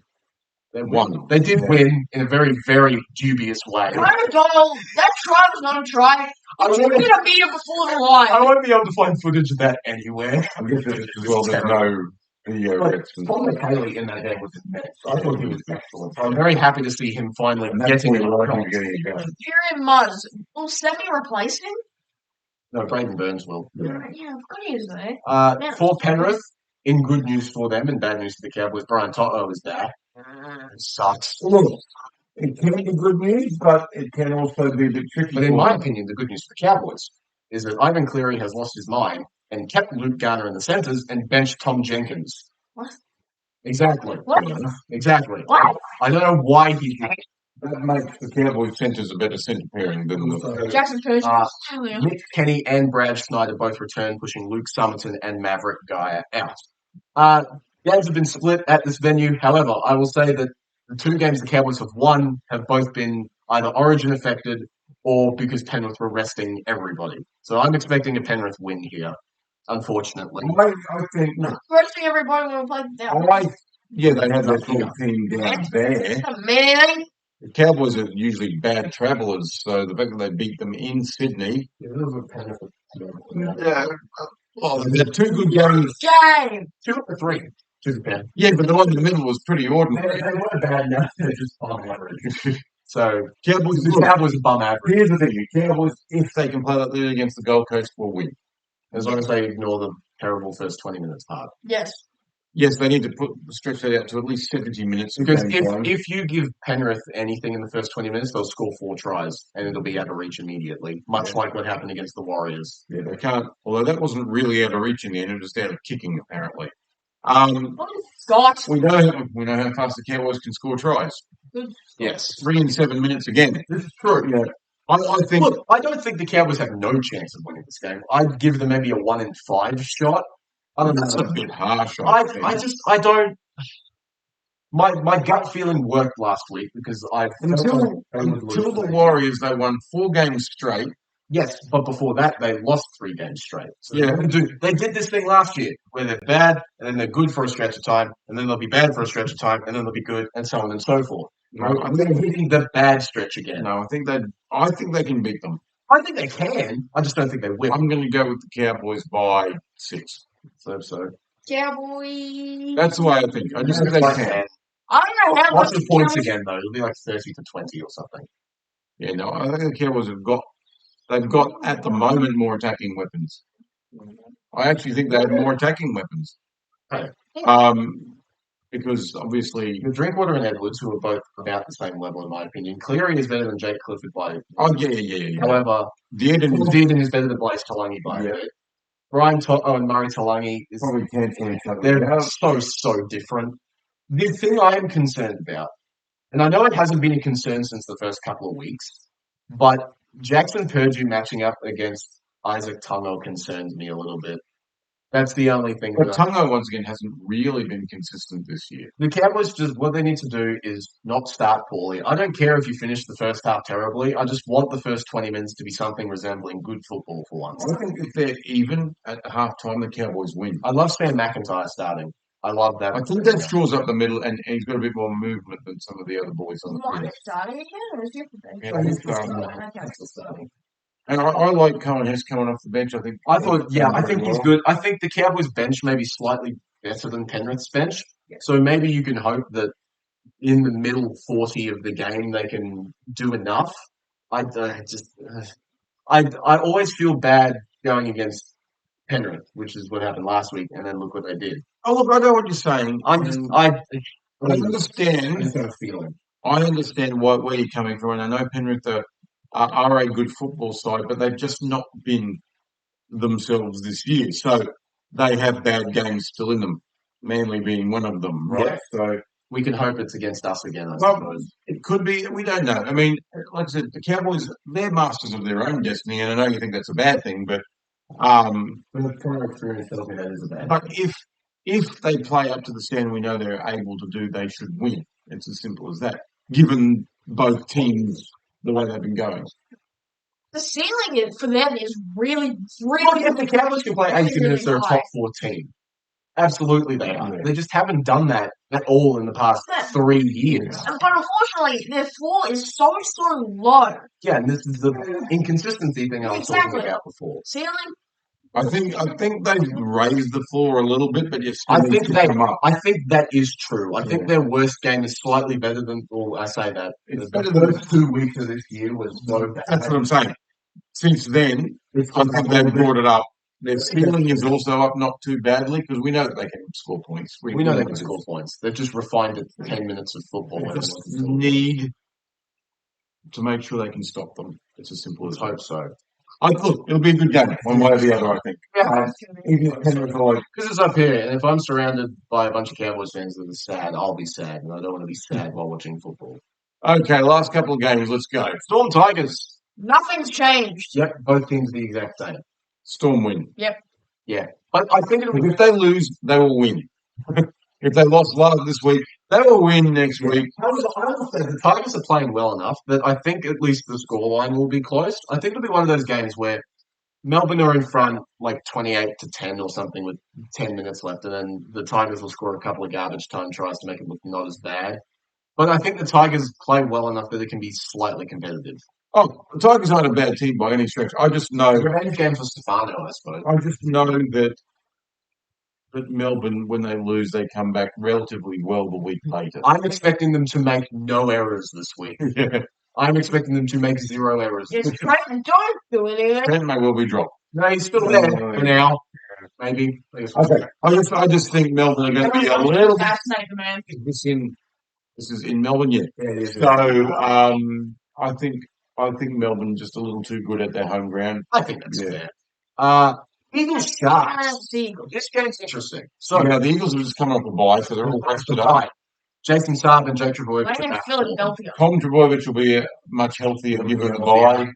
they Won. They did win in a very, very dubious way. Donald, that try was not a try. I You won't, did a meter before the line. I won't be able to find footage of that anywhere. I guess there's no video. But that's- Tom McHaley in that game was immense. I thought he was excellent. I'm very happy to see him finally And that's getting where it. you like him getting it going. Kieran Muzz. Will Semi replace him? No, Braden Burns will. Yeah, I've got he is there. For Penrith, in good news for them and bad news for the Cowboys, Brian Toto is back. It sucks. Look, it can be good news, but it can also be a bit tricky. But in for my them. opinion, the good news for the Cowboys is that Ivan Cleary has lost his mind and kept Luke Garner in the centres and benched Tom Jenkins. What? Exactly. What? Exactly. What? I don't know why he did. That makes the Cowboys centres a better centre pairing than the. Jackson Percy. Nick Kenny and Brad Snyder both return, pushing Luke Summerton and Maverick Geyer out. Games have been split at this venue. However, I will say that the 2 games the Cowboys have won have both been either origin affected or because Penrith were resting everybody. So I'm expecting a Penrith win here, unfortunately. I think no. Resting everybody when we played down. Yeah, they have that full team down there. Man. The Cowboys are usually bad travellers, so the fact that they beat them in Sydney. Yeah. Well, they're 2 good games. Game. 2 for 3. 2 for 10. Yeah, but the one in the middle was pretty ordinary. They weren't bad enough. They're just bum average. So Cowboys, the Cowboys are bum average. here's the thing: the Cowboys, if they can play like that against the Gold Coast, will win. As long as they ignore the terrible first 20 minutes part. Yes. Yes, they need to stretch that out to at least 70 minutes. of Because game time. if you give Penrith anything in the first 20 minutes, they'll score 4 tries and it'll be out of reach immediately, much like what happened against the Warriors. Yeah, they can't. Although that wasn't really out of reach in the end; it was out of kicking, apparently. Scott. We know how fast the Cowboys can score tries. Yes. 3 and 7 minutes again. This is true. Yeah, I think. Look, I don't think the Cowboys have no chance of winning this game. I'd give them maybe a 1 in 5 shot. I don't That's know. a bit harsh. I don't. My gut feeling worked last week because Until the Warriors, they won 4 games straight. Yes, but before that, they lost 3 games straight. So Yeah. they did this thing last year where they're bad and then they're good for a stretch of time, and then they'll be bad for a stretch of time, and then they'll be good, and so on and so forth. They're hitting the bad stretch again. No, I think they can beat them. I think they can. I just don't think they will. I'm going to go with the Cowboys by 6. So. Cowboys. That's the way I think. I just think they can. I don't know how What's much the points again, though? It'll be like 30 to 20 or something. Yeah, no, I think the Cowboys they've got at the moment more attacking weapons. I actually think they have more attacking weapons. Right. Because obviously, Drinkwater and Edwards, who are both about the same level in my opinion. Cleary is better than Jake Clifford by. oh yeah. However, Dearden is better than Blaze Talangi by. Yeah. Brian Toto and Murray Talangi is probably cancel each other. they're so different. The thing I am concerned about, and I know it hasn't been a concern since the first couple of weeks, but Jackson Purdue matching up against Isaac Tungo concerns me a little bit. That's the only thing. But Tungo, once again, hasn't really been consistent this year. The Cowboys what they need to do is not start poorly. I don't care if you finish the first half terribly. I just want the first 20 minutes to be something resembling good football for once. I think if they're even at halftime, the Cowboys win. I love Sam McIntyre starting. I love that. I think that shores up the middle, and he's got a bit more movement than some of the other boys on the Mine field. is starting again, or is different? Yeah, he's starting. Okay. And I like Cohen Hess coming off the bench. I think he's good. I think the Cowboys bench may be slightly better than Penrith's bench. Yeah. So maybe you can hope that in the middle 40 of the game they can do enough. I always feel bad going against Penrith, which is what happened last week, and then look what they did. Oh, look, I know what you're saying. I I understand. understand. I've got a feeling. I understand where you're coming from, and I know Penrith are a good football side, but they've just not been themselves this year. So they have bad games still in them, Manly being one of them, right? Yeah. So We can hope it's against us again, I well, suppose. it could be. We don't know. I mean, like I said, the Cowboys, they're masters of their own destiny, and I know you think that's a bad thing, but But the prior experience tells me that is a bad. but if they play up to the standard we know they're able to do, they should win. It's as simple as that. Given both teams the way they've been going. The ceiling for them is really, Well, really. if the Cowboys can play 80 minutes, they're a top 4 team. Absolutely they are. They just haven't done that at all in the past 3 years. But unfortunately, their floor is so low. Yeah, and this is the inconsistency thing I was talking Exactly. about before. Ceiling, I think they've raised the floor a little bit, but yes, I think that is true. I think their worst game is slightly better than. Well, I say that. It's better than those 2 weeks of this year was so bad. That's what I'm saying. Since then, I think they've brought it up. Their ceiling is also up not too badly because we know that they can score points. We know they can score points. They've just refined it to 10 minutes of football. They just need to make sure they can stop them. It's as simple as Let's hope so. look, it'll be a good game, one way or the other, I think. Yeah, Even if Penrith are like, because it's up here, and if I'm surrounded by a bunch of Cowboys fans that are sad, I'll be sad, and I don't want to be sad while watching football. Okay, last couple of games, let's go. Storm Tigers. nothing's changed. Yep, both teams the exact same. Storm win. Yeah, but I think it'll be If they lose, they will win. If they lost this week, they will win next week. I would say the Tigers are playing well enough that I think at least the scoreline will be close. I think it'll be one of those games where Melbourne are in front like 28-10 or something with 10 minutes left, and then the Tigers will score a couple of garbage time tries to make it look not as bad. But I think the Tigers play well enough that it can be slightly competitive. Oh, the Tigers aren't a bad team by any stretch. I just know. Revenge game for Stefano, I suppose. I just know that Melbourne, when they lose, they come back relatively well the week later. I'm expecting them to make no errors this week. Yeah. I'm expecting them to make 0 errors. Yes, Trent, don't do anything. Trent may well be dropped. No, he's still there for now. Maybe. Okay. I just think Melbourne are going to be a little bit. Fascinate the man. This is in Melbourne, yeah. So I think Melbourne just a little too good at their home ground. I think that's Yeah. fair. Eagles Sharks. Eagles. This game's interesting. So So the Eagles have just come off a bye, so they're all rested up. right. Jason Saab and Jake Trebojevic Playing are in back. Philadelphia. Tom Trebojevic will be much healthier given the bye.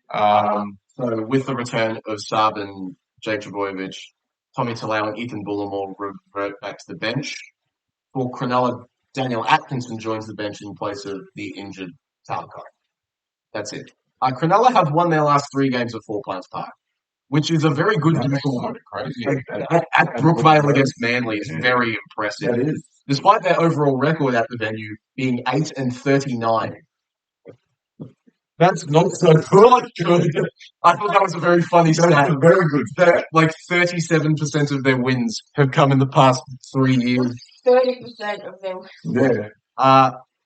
So with the return of Saab and Jake Trebojevic, Tommy Talau and Ethan Bullimore revert back to the bench. For Cronulla, Daniel Atkinson joins the bench in place of the injured Talcott. That's it. Cronulla have won their last 3 games at Four Plants Park, which is a very good record. Crazy. At Brookvale against Manly is very impressive. that is. Despite their overall record at the venue being 8-39. That's not so good. I thought that was a very funny That's stat. a very good stat. Like 37% of their wins have come in the past 3 years. 30% of them. Yeah.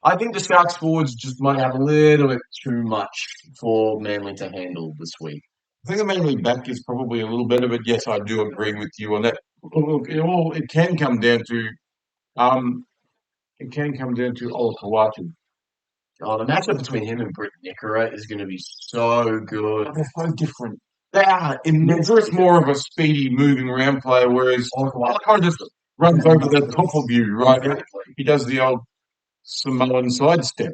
I think the Sharks forwards just might have a little bit too much for Manly to handle this week. I think the Manly back is probably a little better, but yes, I do agree with you on that. Look, it can come down to Olakau'atu. Oh, the matchup between him and Britt Nickera is going to be so good. They're so different. They are immensely Nickera's more of a speedy, moving around player, whereas Olakau'atu just runs over the top of you, right? He does the old Samoan sidestep.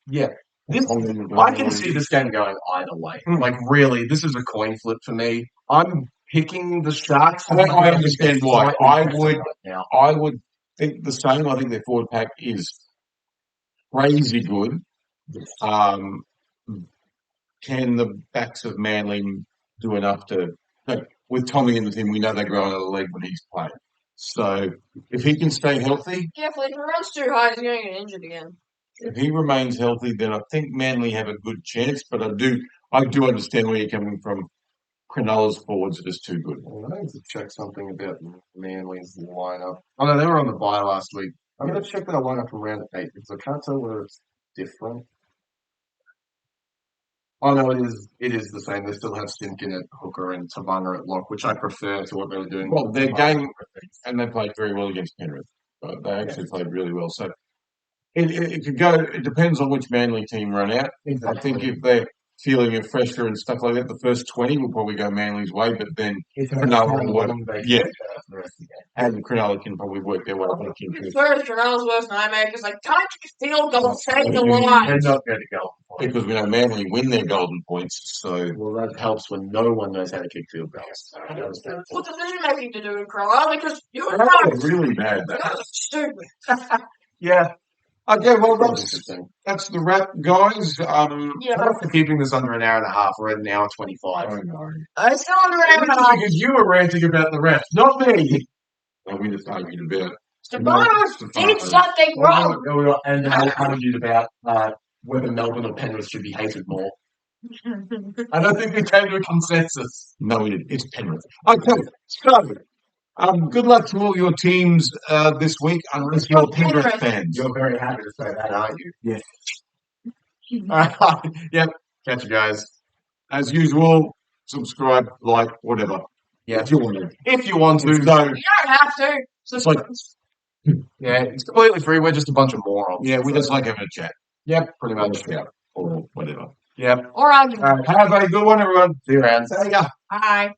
Yeah. I can see this game going either way. Like, really, this is a coin flip for me. I'm picking the Sharks. I understand why. Now. I would think the same. I think their forward pack is crazy good. Can the backs of Manly do enough to? But with Tommy in the team, we know they grow out of the league when he's playing. So if he can stay healthy, Yeah, if he runs too high, he's going to get injured again. if he remains healthy, then I think Manly have a good chance. But I do understand where you're coming from. Cronulla's forwards are just too good. I need to check something about Manly's lineup. Oh no, they were on the bye last week. I'm going to check their lineup from round 8 because I can't tell whether it's different. Oh no, it is the same. They still have Simpkin at hooker and Tavanga at lock, which I prefer to what they were doing. Well, their game, and they played very well against Penrith. But they actually played really well. So it could go. It depends on which Manly team run out. Exactly. I think if they're feeling a fresher and stuff like that, the first 20 will probably go Manly's way. But then Cronulla will work. Yeah, and Cronulla can probably work their way back into it. First, Cronulla's worst nightmare is like, can't you field goal save the line? They're not going to go. Because we know Manly win their golden points. So Well, that helps when no one knows how to kick field goals. What decision making to do in Cronulla? Because you're that's right. really bad. That. That's stupid. Yeah. Okay, well, that's Interesting. the wrap, guys. Yeah, Thanks for keeping this under an hour and a half. We're at an hour 25. I know. it's still under an This is hour. because you were ranting about the refs, not me. Well, we just argued about Stefanos did something wrong. And I argued about whether Melbourne or Penrith should be hated more. I don't think we came to a consensus. No, we didn't. It's Penrith. Okay, so good luck to all your teams this week, unless you're Penrith fans. You're very happy to say that, aren't you? Yes. Yep. Catch you guys. As usual, subscribe, like, whatever. Yeah. If you want to. If you want to. So, You don't have to. it's like, Yeah, it's completely free. We're just a bunch of morons. yeah, we just like having a chat. Yep, pretty much. Yeah, or whatever. Yep. Or argument. Have a good one, everyone. See you around. See ya. Bye.